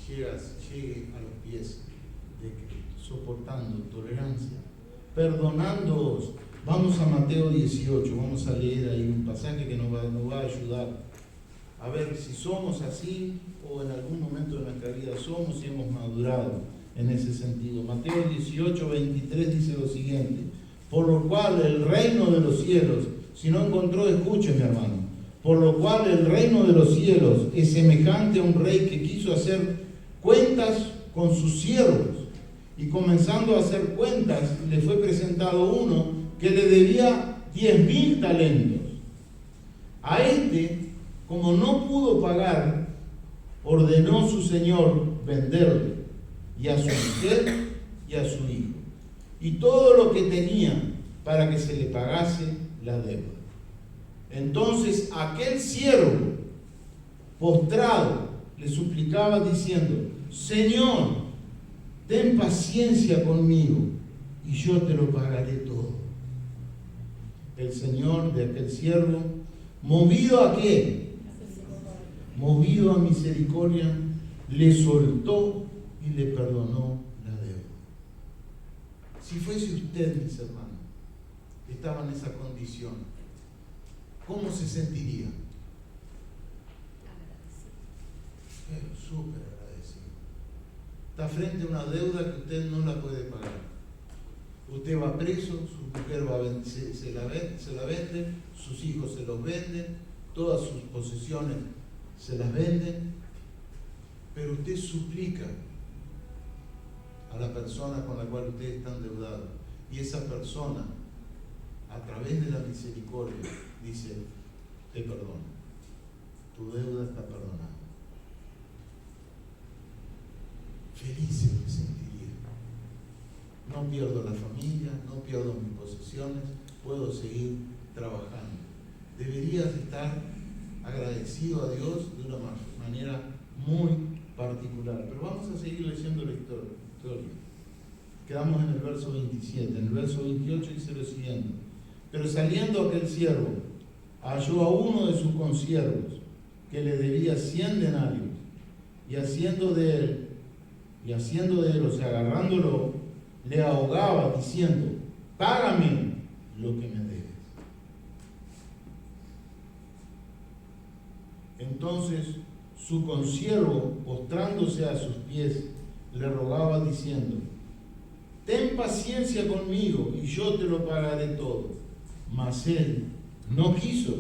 Llegue a los pies de Cristo, soportando, tolerancia, perdonándoos. Vamos a Mateo 18, vamos a leer ahí un pasaje que nos va a ayudar a ver si somos así o en algún momento de nuestra vida somos y hemos madurado en ese sentido. Mateo 18, 23 dice lo siguiente: por lo cual el reino de los cielos, si no encontró, escuche, mi hermano. Por lo cual el reino de los cielos es semejante a un rey que quiso hacer cuentas con sus siervos. Y comenzando a hacer cuentas, le fue presentado uno que le debía 10.000 talentos. A este, como no pudo pagar, ordenó su señor venderle, y a su mujer y a su hijo, y todo lo que tenía, para que se le pagase la deuda. Entonces aquel siervo, postrado, le suplicaba diciendo: Señor, ten paciencia conmigo y yo te lo pagaré todo. El señor de aquel siervo, movido a qué? Movido a misericordia, le soltó y le perdonó la deuda. Si fuese usted, mis hermanos, que estaba en esa condición, ¿cómo se sentiría? Pero súper agradecido. Está frente a una deuda que usted no la puede pagar. Usted va preso, su mujer se la vende, sus hijos se los venden, todas sus posesiones se las venden, pero usted suplica a la persona con la cual usted está endeudado, y esa persona, a través de la misericordia, dice: te perdono, tu deuda está perdonada. Feliz me sentiría. No pierdo la familia, no pierdo mis posesiones, puedo seguir trabajando. Deberías estar agradecido a Dios de una manera muy particular. Pero vamos a seguir leyendo la historia. Quedamos en el verso 27. En el verso 28 dice lo siguiente: pero saliendo aquel siervo, halló a uno de sus consiervos que le debía 100 denarios, y haciendo de él, o sea, agarrándolo, le ahogaba diciendo: págame lo que me debes. Entonces su consiervo, postrándose a sus pies, le rogaba diciendo: ten paciencia conmigo y yo te lo pagaré todo. Mas él no quiso,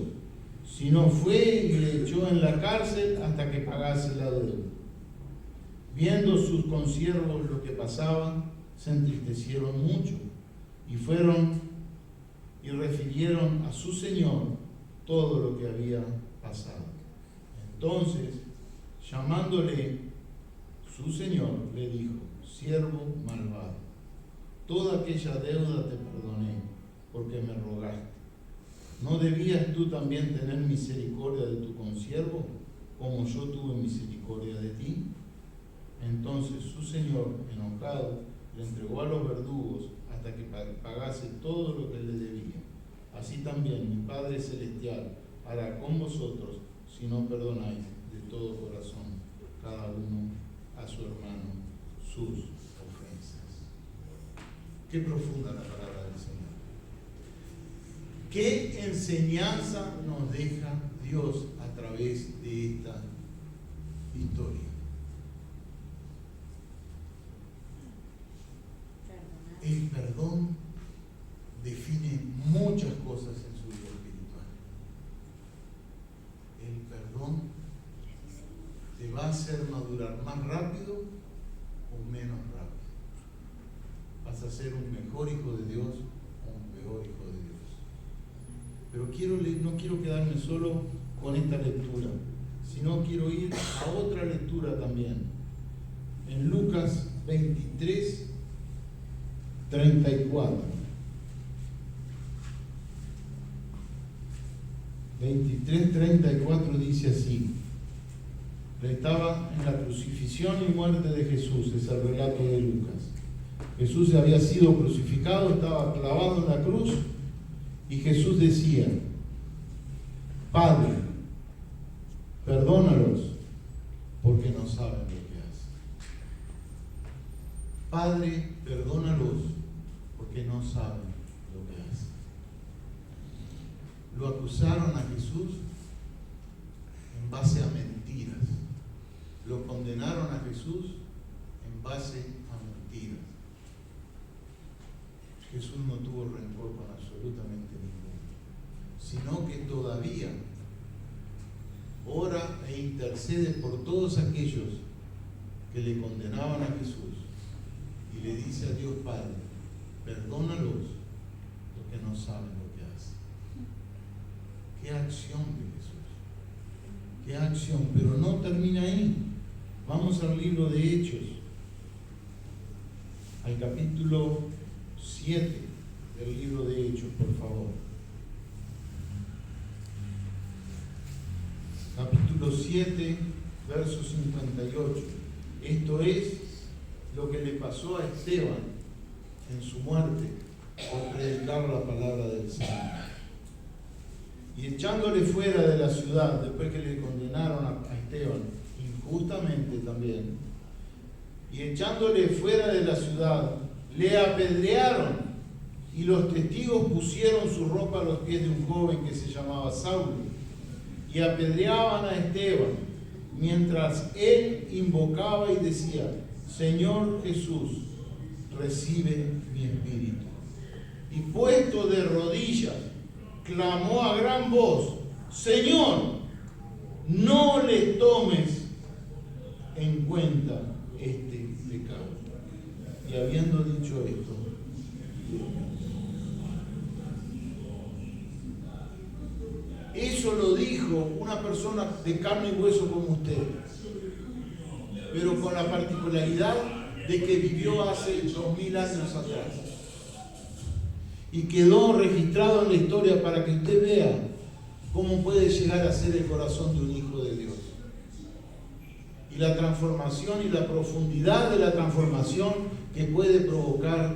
sino fue y le echó en la cárcel hasta que pagase la deuda. Viendo sus consiervos lo que pasaba, se entristecieron mucho y fueron y refirieron a su señor todo lo que había pasado. Entonces, llamándole su señor, le dijo: siervo malvado, toda aquella deuda te perdoné, porque me rogaste. ¿No debías tú también tener misericordia de tu consiervo, como yo tuve misericordia de ti? Entonces su señor, enojado, le entregó a los verdugos hasta que pagase todo lo que le debía. Así también mi Padre Celestial hará con vosotros si no perdonáis de todo corazón cada uno a su hermano sus ofensas. Qué profunda la palabra del Señor. ¿Qué enseñanza nos deja Dios a través de esta historia? El perdón define muchas cosas en su vida espiritual. El perdón te va a hacer madurar más rápido o menos rápido. Vas a ser un mejor hijo de Dios o un peor hijo de Dios. Pero no quiero quedarme solo con esta lectura, sino quiero ir a otra lectura también. En Lucas 23, 34. 23:34 dice así. Estaba en la crucifixión y muerte de Jesús, es el relato de Lucas. Jesús había sido crucificado, estaba clavado en la cruz y Jesús decía: Padre, perdónalos porque no saben lo que hacen. Padre, perdónalos porque no saben lo que hacen. Lo acusaron a Jesús en base a mentiras. Lo condenaron a Jesús en base a mentiras. Jesús no tuvo rencor con absolutamente ninguno, sino que todavía ora e intercede por todos aquellos que le condenaban a Jesús y le dice a Dios Padre: perdónalos porque no saben lo que hacen. Qué acción de Jesús, qué acción, pero no termina ahí. Vamos al libro de Hechos, al capítulo 7 del libro de Hechos, por favor. Capítulo 7, verso 58. Esto es lo que le pasó a Esteban en su muerte por predicar la palabra del Señor. Y echándole fuera de la ciudad, después que le condenaron a Esteban, injustamente también, y echándole fuera de la ciudad, le apedrearon, y los testigos pusieron su ropa a los pies de un joven que se llamaba Saulo, y apedreaban a Esteban, mientras él invocaba y decía: Señor Jesús, recibe mi espíritu. Y puesto de rodillas, clamó a gran voz: Señor, no le tomes en cuenta este pecado. Y habiendo dicho esto, eso lo dijo una persona de carne y hueso como usted, pero con la particularidad de que vivió hace 2000 años atrás y quedó registrado en la historia para que usted vea cómo puede llegar a ser el corazón de un hijo de Dios y la transformación y la profundidad de la transformación que puede provocar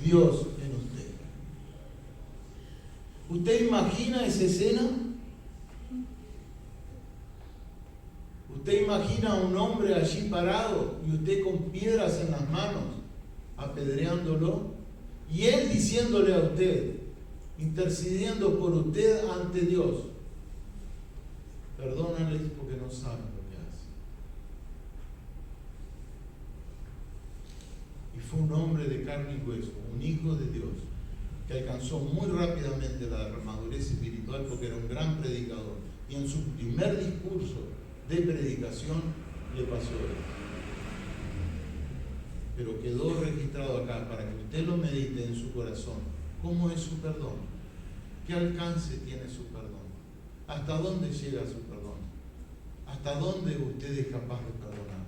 Dios en usted. ¿Usted imagina esa escena? ¿Usted imagina a un hombre allí parado y usted con piedras en las manos apedreándolo? Y él diciéndole a usted, intercediendo por usted ante Dios: perdónales porque no saben lo que hacen. Y fue un hombre de carne y hueso, un hijo de Dios, que alcanzó muy rápidamente la madurez espiritual porque era un gran predicador. Y en su primer discurso de predicación le pasó esto. Pero quedó registrado acá para que usted lo medite en su corazón. ¿Cómo es su perdón? ¿Qué alcance tiene su perdón? ¿Hasta dónde llega su perdón? ¿Hasta dónde usted es capaz de perdonar?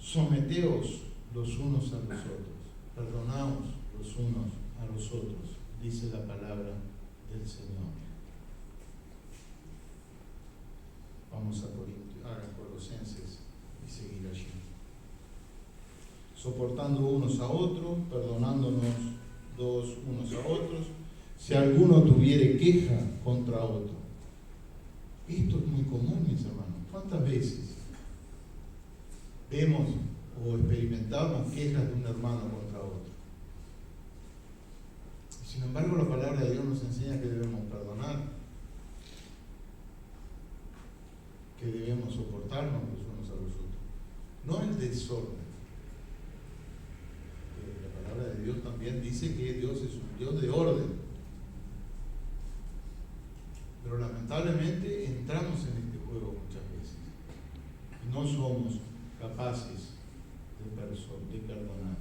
Someteos los unos a los otros. Perdonaos los unos a los otros, dice la palabra del Señor. Vamos a Colosenses y seguir allí. Soportando unos a otros, perdonándonos unos a otros, si alguno tuviere queja contra otro. Esto es muy común, mis hermanos. ¿Cuántas veces vemos o experimentamos quejas de un hermano contra otro? Sin embargo, la palabra de Dios nos enseña que debemos perdonar, que debemos soportarnos los unos a los otros. No el desorden. La palabra de Dios también dice que Dios es un Dios de orden. Pero lamentablemente entramos en este juego muchas veces y no somos capaces de perdonar.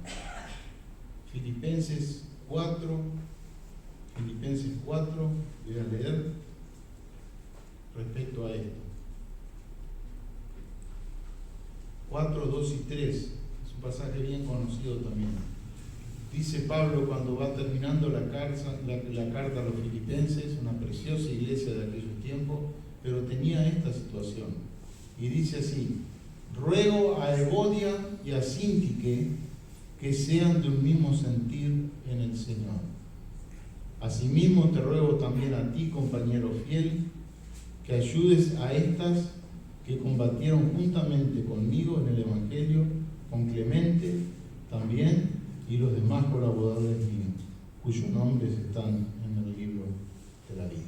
Filipenses 4, voy a leer respecto a esto. 4, 2 y 3, es un pasaje bien conocido también. Dice Pablo cuando va terminando la carta a los filipenses, una preciosa iglesia de aquellos tiempos, pero tenía esta situación. Y dice así: ruego a Evodia y a Síntique que sean de un mismo sentir en el Señor. Asimismo te ruego también a ti, compañero fiel, que ayudes a estas que combatieron juntamente conmigo en el Evangelio, con Clemente también, y los demás colaboradores míos, cuyos nombres están en el libro de la vida.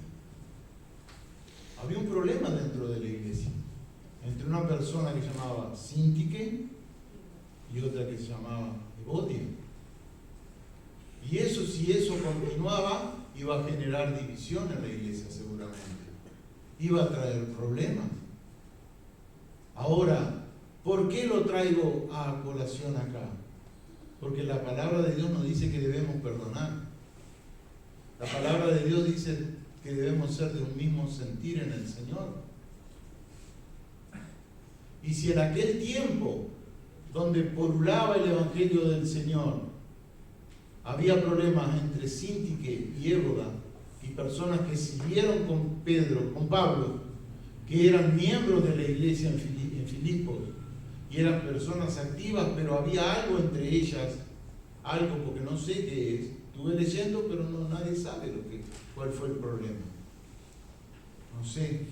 Había un problema dentro de la iglesia, entre una persona que se llamaba Síntique y otra que se llamaba Evodia. Y eso, si eso continuaba, iba a generar división en la iglesia seguramente. Iba a traer problemas. Ahora, ¿por qué lo traigo a colación acá? Porque la palabra de Dios nos dice que debemos perdonar. La palabra de Dios dice que debemos ser de un mismo sentir en el Señor. Y si en aquel tiempo, donde porulaba el Evangelio del Señor, había problemas entre Síntique y Évoda, y personas que siguieron con Pablo, que eran miembros de la iglesia en Filipos, y eran personas activas, pero había algo entre ellas, algo, porque no sé qué es. Estuve leyendo, pero nadie sabe cuál fue el problema. No sé.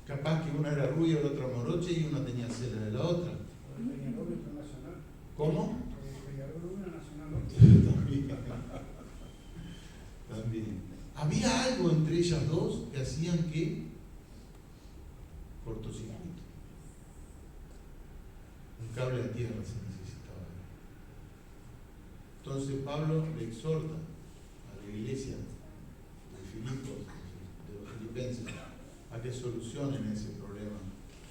Capaz que una era rubia, la otra morocha, y una tenía cera de la otra. ¿Cómo? También. Había algo entre ellas dos que hacían que cortocircuito. Un cable a tierra se necesitaba. Entonces Pablo le exhorta a la iglesia de Filipos, de los filipenses, a que solucionen ese problema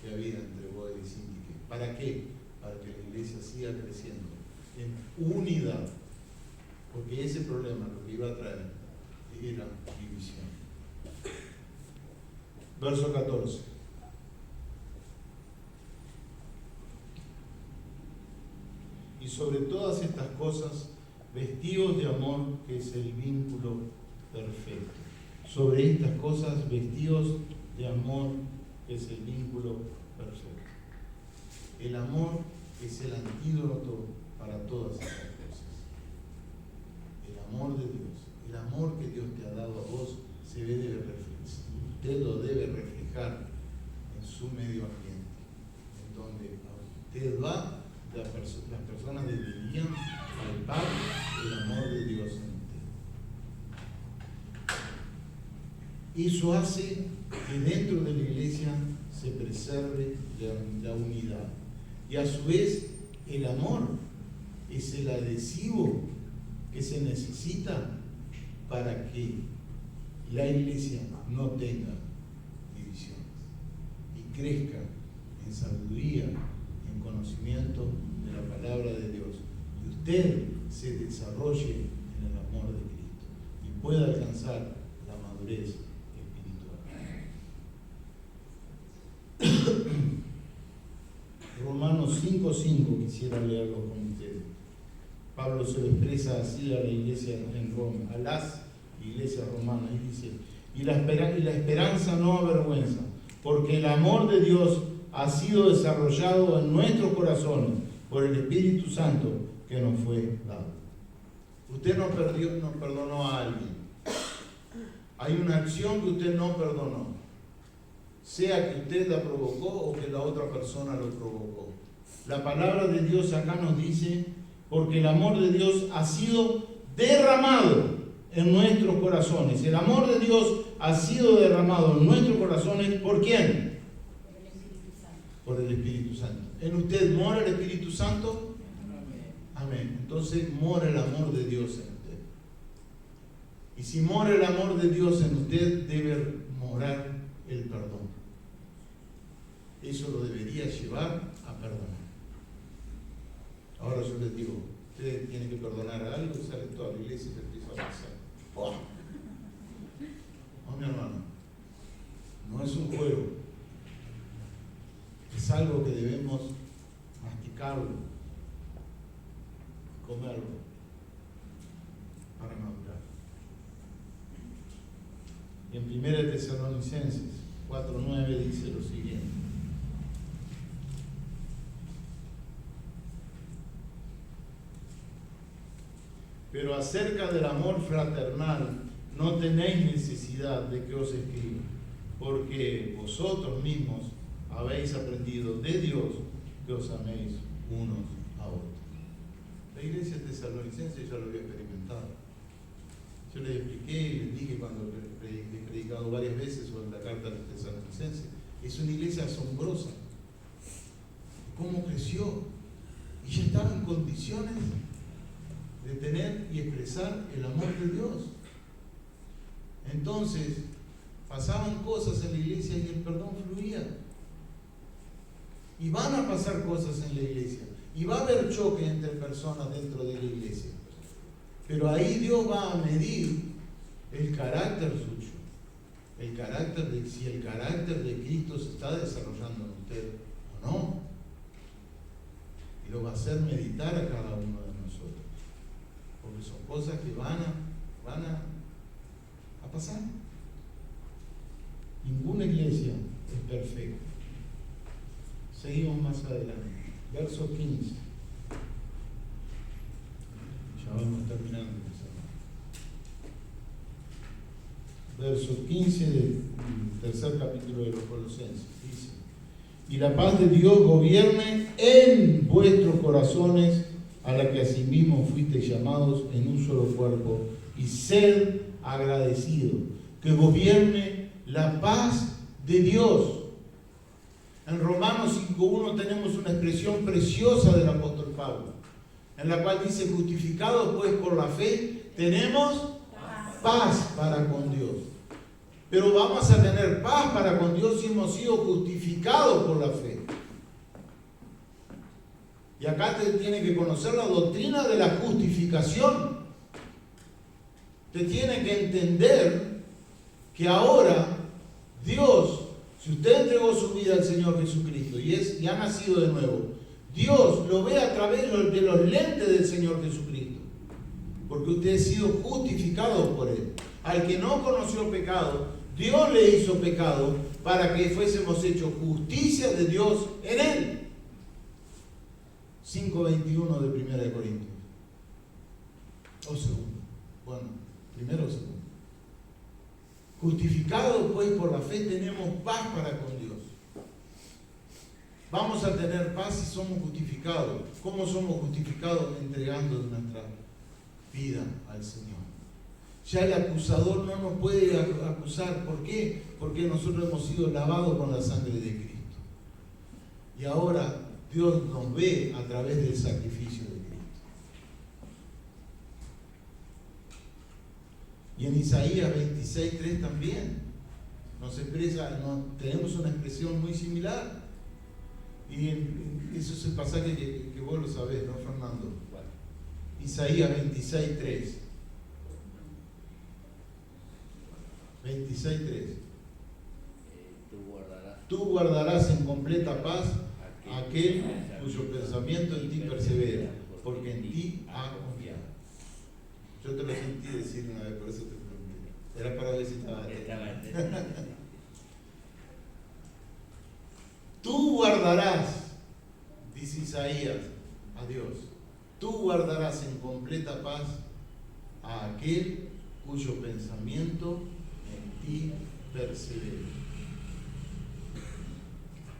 que había entre Evodia y Síntique. ¿Para qué? Para que la iglesia siga creciendo en unidad. Porque ese problema lo que iba a traer era división. Verso 14. Y sobre todas estas cosas, vestidos de amor, que es el vínculo perfecto. Sobre estas cosas, vestidos de amor, que es el vínculo perfecto. El amor es el antídoto para todas estas cosas. El amor de Dios, el amor que Dios te ha dado a vos, usted lo debe reflejar en su medio ambiente, en donde usted va, las personas deberían palpar el amor de Dios en usted. Eso hace que dentro de la iglesia se preserve la unidad. Y a su vez, el amor es el adhesivo que se necesita para que la iglesia no tenga divisiones y crezca en sabiduría y en conocimiento de la palabra de Dios, y usted se desarrolle en el amor de Cristo y pueda alcanzar la madurez espiritual. Romanos 5:5 quisiera leerlo con ustedes. Pablo se lo expresa así a la iglesia en Roma, a las iglesias romanas, y dice: y la esperanza no avergüenza, porque el amor de Dios ha sido desarrollado en nuestros corazones por el Espíritu Santo que nos fue dado. Usted no perdonó a alguien. Hay una acción que usted no perdonó, sea que usted la provocó o que la otra persona lo provocó. La palabra de Dios acá nos dice: porque el amor de Dios ha sido derramado en nuestros corazones. El amor de Dios ha sido derramado en nuestros corazones. ¿Por quién? Por el Espíritu Santo. Por el Espíritu Santo. ¿En usted mora el Espíritu Santo? Amén. Entonces mora el amor de Dios en usted. Y si mora el amor de Dios en usted, debe morar el perdón. Eso lo debería llevar a perdonar. Ahora yo les digo, ustedes tienen que perdonar a algo y sale toda la iglesia y se empieza a pasar. ¡Oh! No, mi hermano, no es un juego, es algo que debemos masticarlo, comerlo para madurar. Y en 1 Tesalonicenses 4:9 dice lo siguiente: pero acerca del amor fraternal no tenéis necesidad de que os escriba, porque vosotros mismos habéis aprendido de Dios que os améis unos a otros. La iglesia tesalonicense ya lo había experimentado. Yo les expliqué y les dije cuando he predicado varias veces sobre la carta de los tesalonicenses, es una iglesia asombrosa. ¿Cómo creció? Y ya estaba en condiciones de tener y expresar el amor de Dios. Entonces, pasaban cosas en la iglesia y el perdón fluía. Y van a pasar cosas en la iglesia. Y va a haber choque entre personas dentro de la iglesia. Pero ahí Dios va a medir el carácter suyo. El carácter de si el carácter de Cristo se está desarrollando en usted o no. Y lo va a hacer meditar a cada uno de nosotros. Porque son cosas que van a pasar. Ninguna iglesia es perfecta. Seguimos más adelante. Verso 15. Ya vamos terminando. Verso 15 del tercer capítulo de los Colosenses. Dice: y la paz de Dios gobierne en vuestros corazones, a la que asimismo fuisteis llamados en un solo cuerpo, y sed agradecidos. Que gobierne la paz de Dios. En Romanos 5:1 tenemos una expresión preciosa del apóstol Pablo, en la cual dice: justificados pues por la fe, tenemos paz para con Dios. Pero vamos a tener paz para con Dios si hemos sido justificados por la fe. Y acá te tiene que conocer la doctrina de la justificación. Te tiene que entender que ahora Dios, si usted entregó su vida al Señor Jesucristo y ha nacido de nuevo, Dios lo ve a través de los lentes del Señor Jesucristo. Porque usted ha sido justificado por Él. Al que no conoció pecado, Dios le hizo pecado para que fuésemos hechos justicia de Dios en Él. 5:21 de 1 Corintios. O segundo. Bueno, primero o segundo. Justificados pues por la fe, tenemos paz para con Dios. Vamos a tener paz si somos justificados. ¿Cómo somos justificados? Entregando nuestra vida al Señor. Ya el acusador no nos puede acusar. ¿Por qué? Porque nosotros hemos sido lavados con la sangre de Cristo. Y ahora Dios nos ve a través del sacrificio de Cristo. Y en Isaías 26:3 también tenemos una expresión muy similar. Y eso es el pasaje que vos lo sabés, ¿no, Fernando? Isaías 26:3. 26:3. Tú guardarás en completa paz aquel cuyo pensamiento en ti persevera, porque en ti ha confiado. Yo te lo sentí decir una vez, por eso te pregunté. Era para ver si estaba atento. Tú guardarás, dice Isaías, a Dios, tú guardarás en completa paz a aquel cuyo pensamiento en ti persevera,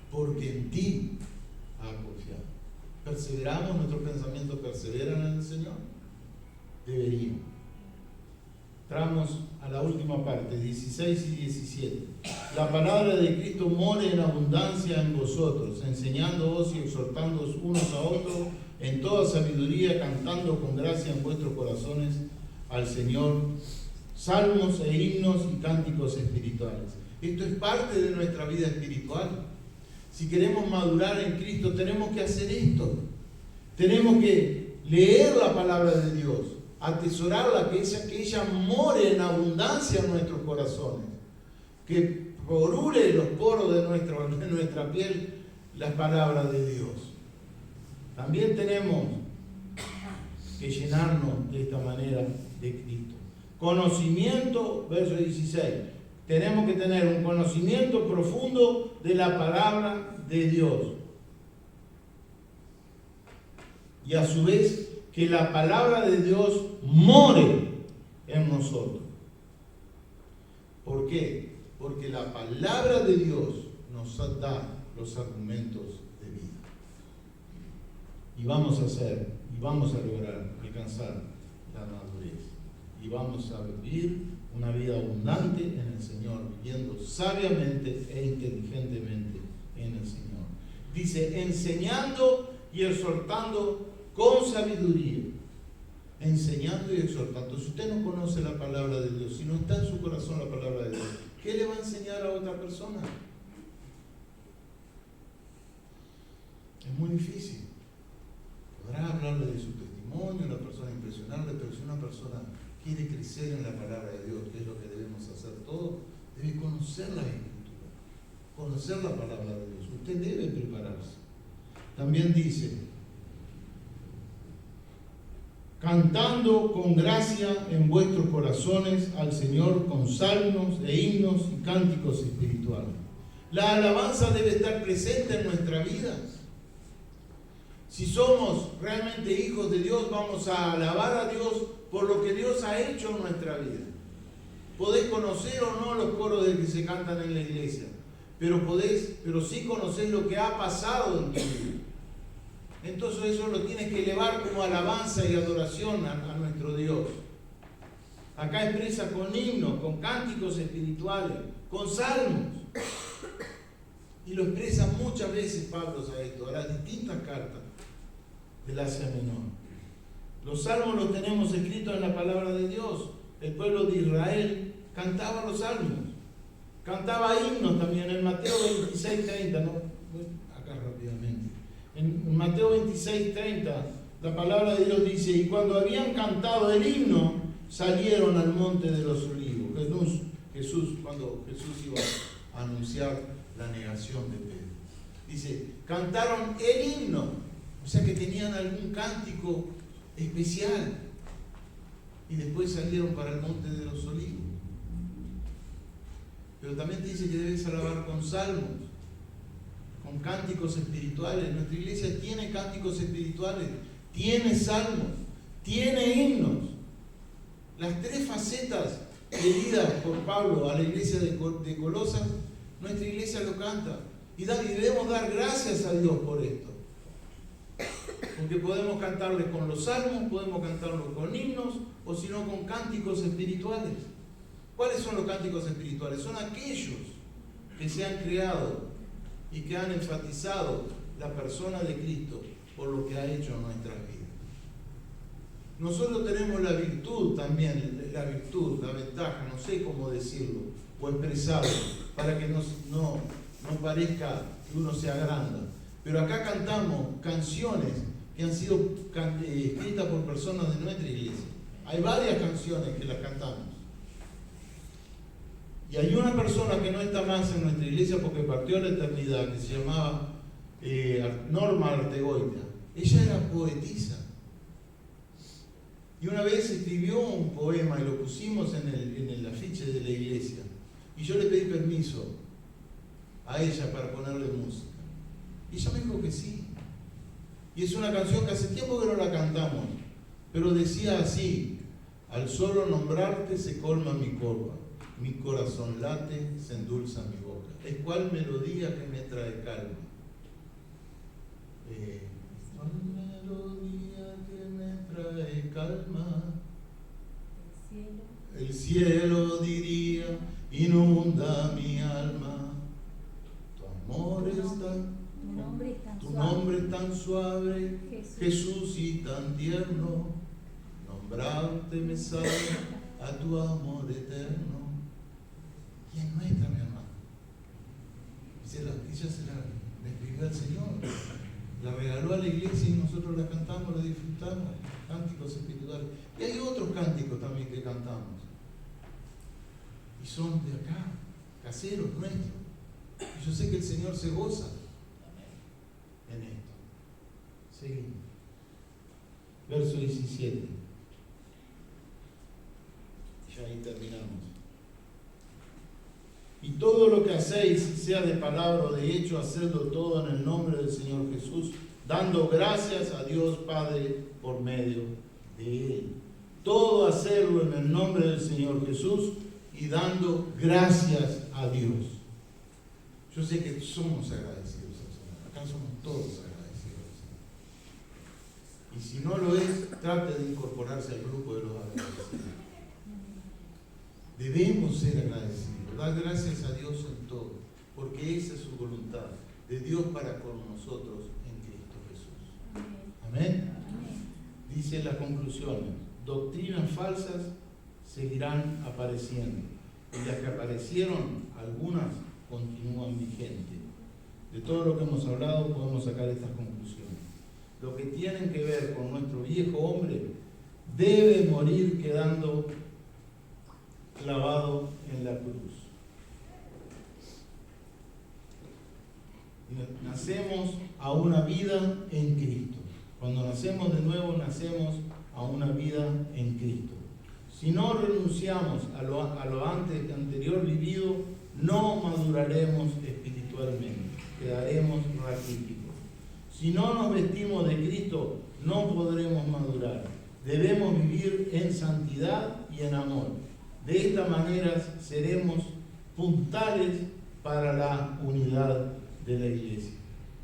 porque en ti ha confiado. ¿Perseveramos? ¿Nuestros pensamientos perseveran en el Señor? Deberían. Entramos a la última parte, 16 y 17. La palabra de Cristo more en abundancia en vosotros, enseñándoos y exhortándoos unos a otros en toda sabiduría, cantando con gracia en vuestros corazones al Señor, salmos e himnos y cánticos espirituales. Esto es parte de nuestra vida espiritual. Si queremos madurar en Cristo, tenemos que hacer esto. Tenemos que leer la palabra de Dios, atesorarla, que ella more en abundancia en nuestros corazones, que porure los poros de nuestra piel las palabras de Dios. También tenemos que llenarnos de esta manera de Cristo. Conocimiento, verso 16. Tenemos que tener un conocimiento profundo de la palabra de Dios. Y a su vez, que la palabra de Dios more en nosotros. ¿Por qué? Porque la palabra de Dios nos da los argumentos de vida. Y vamos a hacer, y vamos a lograr alcanzar la madurez. Y vamos a vivir una vida abundante en el Señor, viviendo sabiamente e inteligentemente en el Señor. Dice, enseñando y exhortando con sabiduría. Enseñando y exhortando. Si usted no conoce la palabra de Dios, si no está en su corazón la palabra de Dios, ¿qué le va a enseñar a otra persona? Es muy difícil. Podrá hablarle de su testimonio, una persona impresionable, pero si una persona quiere crecer en la palabra de Dios, que es lo que debemos hacer todos, debe conocer la Escritura, conocer la palabra de Dios. Usted debe prepararse. También dice, cantando con gracia en vuestros corazones al Señor con salmos e himnos y cánticos espirituales. La alabanza debe estar presente en nuestra vida. Si somos realmente hijos de Dios, vamos a alabar a Dios por lo que Dios ha hecho en nuestra vida. Podés conocer o no los coros de que se cantan en la iglesia, pero sí conocés lo que ha pasado en tu vida. Entonces eso lo tienes que elevar como alabanza y adoración a nuestro Dios. Acá expresa con himnos, con cánticos espirituales, con salmos. Y lo expresa muchas veces Pablo a esto, a las distintas cartas del Asia Menor. Los salmos los tenemos escritos en la palabra de Dios. El pueblo de Israel cantaba los salmos. Cantaba himnos también en Mateo 26:30, ¿no? Acá rápidamente. En Mateo 26:30, la palabra de Dios dice, y cuando habían cantado el himno, salieron al monte de los olivos. Cuando Jesús iba a anunciar la negación de Pedro. Dice, cantaron el himno, o sea que tenían algún cántico especial. Y después salieron para el monte de los olivos. Pero también te dice que debes alabar con salmos, con cánticos espirituales. Nuestra iglesia tiene cánticos espirituales, tiene salmos, tiene himnos. Las tres facetas pedidas por Pablo a la iglesia de Colosas, nuestra iglesia lo canta. Y debemos dar gracias a Dios por esto. Porque podemos cantarle con los salmos, podemos cantarlo con himnos, o si no con cánticos espirituales. ¿Cuáles son los cánticos espirituales? Son aquellos que se han creado y que han enfatizado la persona de Cristo por lo que ha hecho en nuestras vidas. Nosotros tenemos la virtud también, la virtud, la ventaja, no sé cómo decirlo o expresarlo, para que no parezca que uno se agranda. Pero acá cantamos canciones que han sido escritas por personas de nuestra iglesia. Hay varias canciones que las cantamos. Y hay una persona que no está más en nuestra iglesia porque partió a la eternidad, que se llamaba Norma Artegoita. Ella era poetisa. Y una vez escribió un poema y lo pusimos en el afiche de la iglesia. Y yo le pedí permiso a ella para ponerle música. Y ella me dijo que sí. Y es una canción que hace tiempo que no la cantamos. Pero decía así: al solo nombrarte se colma mi copa, mi corazón late, se endulza mi boca. Es cual melodía que me trae calma. Cual melodía que me trae calma. El cielo diría, inunda mi alma. Tu amor es tan, tu nombre es tan suave, Jesús, y tan tierno. Nombrarte me sabe a tu amor eterno. Y es nuestra, mi hermano. Ella se la escribió al Señor, la regaló a la iglesia y nosotros la cantamos, la disfrutamos. Cánticos espirituales. Y hay otros cánticos también que cantamos. Y son de acá, caseros, nuestros. Y yo sé que el Señor se goza en esto. Seguimos. Verso 17. Ya ahí terminamos. Y todo lo que hacéis, sea de palabra o de hecho, hacedlo todo en el nombre del Señor Jesús, dando gracias a Dios Padre por medio de Él. Todo hacerlo en el nombre del Señor Jesús y dando gracias a Dios. Yo sé que somos agradecidos al Señor. Acá somos todos agradecidos al Señor. Y si no lo es, trate de incorporarse al grupo de los agradecidos. Debemos ser agradecidos. Dar gracias a Dios en todo, porque esa es su voluntad, de Dios para con nosotros en Cristo Jesús. Amén. Dice las conclusiones: doctrinas falsas seguirán apareciendo, y las que aparecieron, algunas continúan vigentes. De todo lo que hemos hablado podemos sacar estas conclusiones. Lo que tienen que ver con nuestro viejo hombre debe morir quedando clavado en la cruz. Nacemos a una vida en Cristo. Cuando nacemos de nuevo, nacemos a una vida en Cristo. Si no renunciamos a lo anterior vivido, no maduraremos espiritualmente, quedaremos raquíticos. Si no nos vestimos de Cristo, no podremos madurar. Debemos vivir en santidad y en amor. De esta manera seremos puntales para la unidad de la iglesia.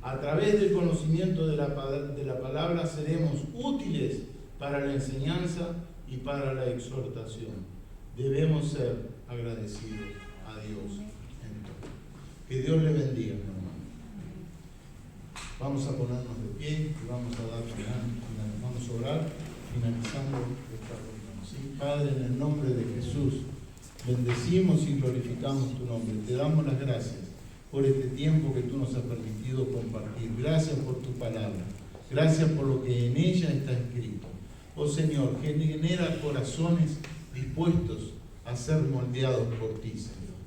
A través del conocimiento de la palabra seremos útiles para la enseñanza y para la exhortación. Debemos ser agradecidos a Dios en todo. Que Dios le bendiga, mi hermano. Vamos a ponernos de pie y vamos a dar vamos a orar finalizando esta reunión. ¿Sí? Padre, en el nombre de Jesús, bendecimos y glorificamos tu nombre. Te damos las gracias por este tiempo que tú nos has permitido compartir. Gracias por tu palabra. Gracias por lo que en ella está escrito. Oh Señor, genera corazones dispuestos a ser moldeados por ti, Señor.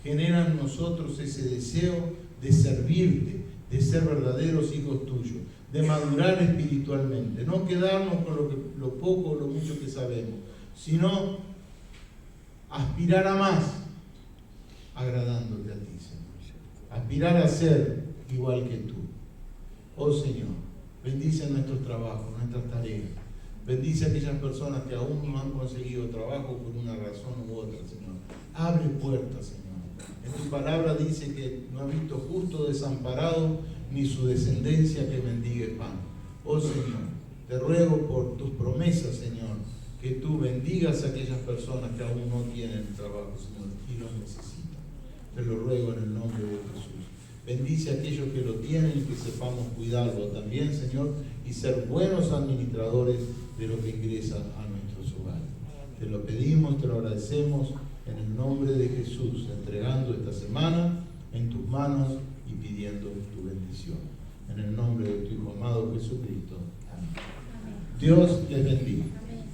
Genera en nosotros ese deseo de servirte, de ser verdaderos hijos tuyos, de madurar espiritualmente, no quedarnos con lo poco o lo mucho que sabemos, sino aspirar a más, agradándote a ti, Señor. Aspirar a ser igual que tú. Oh Señor, bendice nuestros trabajos, nuestras tareas. Bendice a aquellas personas que aún no han conseguido trabajo por una razón u otra, Señor. Abre puertas, Señor. En tu palabra dice que no ha visto justo desamparado ni su descendencia que mendigue pan. Oh Señor, te ruego por tus promesas, Señor, que tú bendigas a aquellas personas que aún no tienen trabajo, Señor, y lo necesitan. Te lo ruego en el nombre de Jesús. Bendice a aquellos que lo tienen y que sepamos cuidarlo también, Señor, y ser buenos administradores de lo que ingresa a nuestros hogares. Te lo pedimos, te lo agradecemos en el nombre de Jesús, entregando esta semana en tus manos y pidiendo tu bendición. En el nombre de tu Hijo amado Jesucristo. Amén. Dios les bendiga.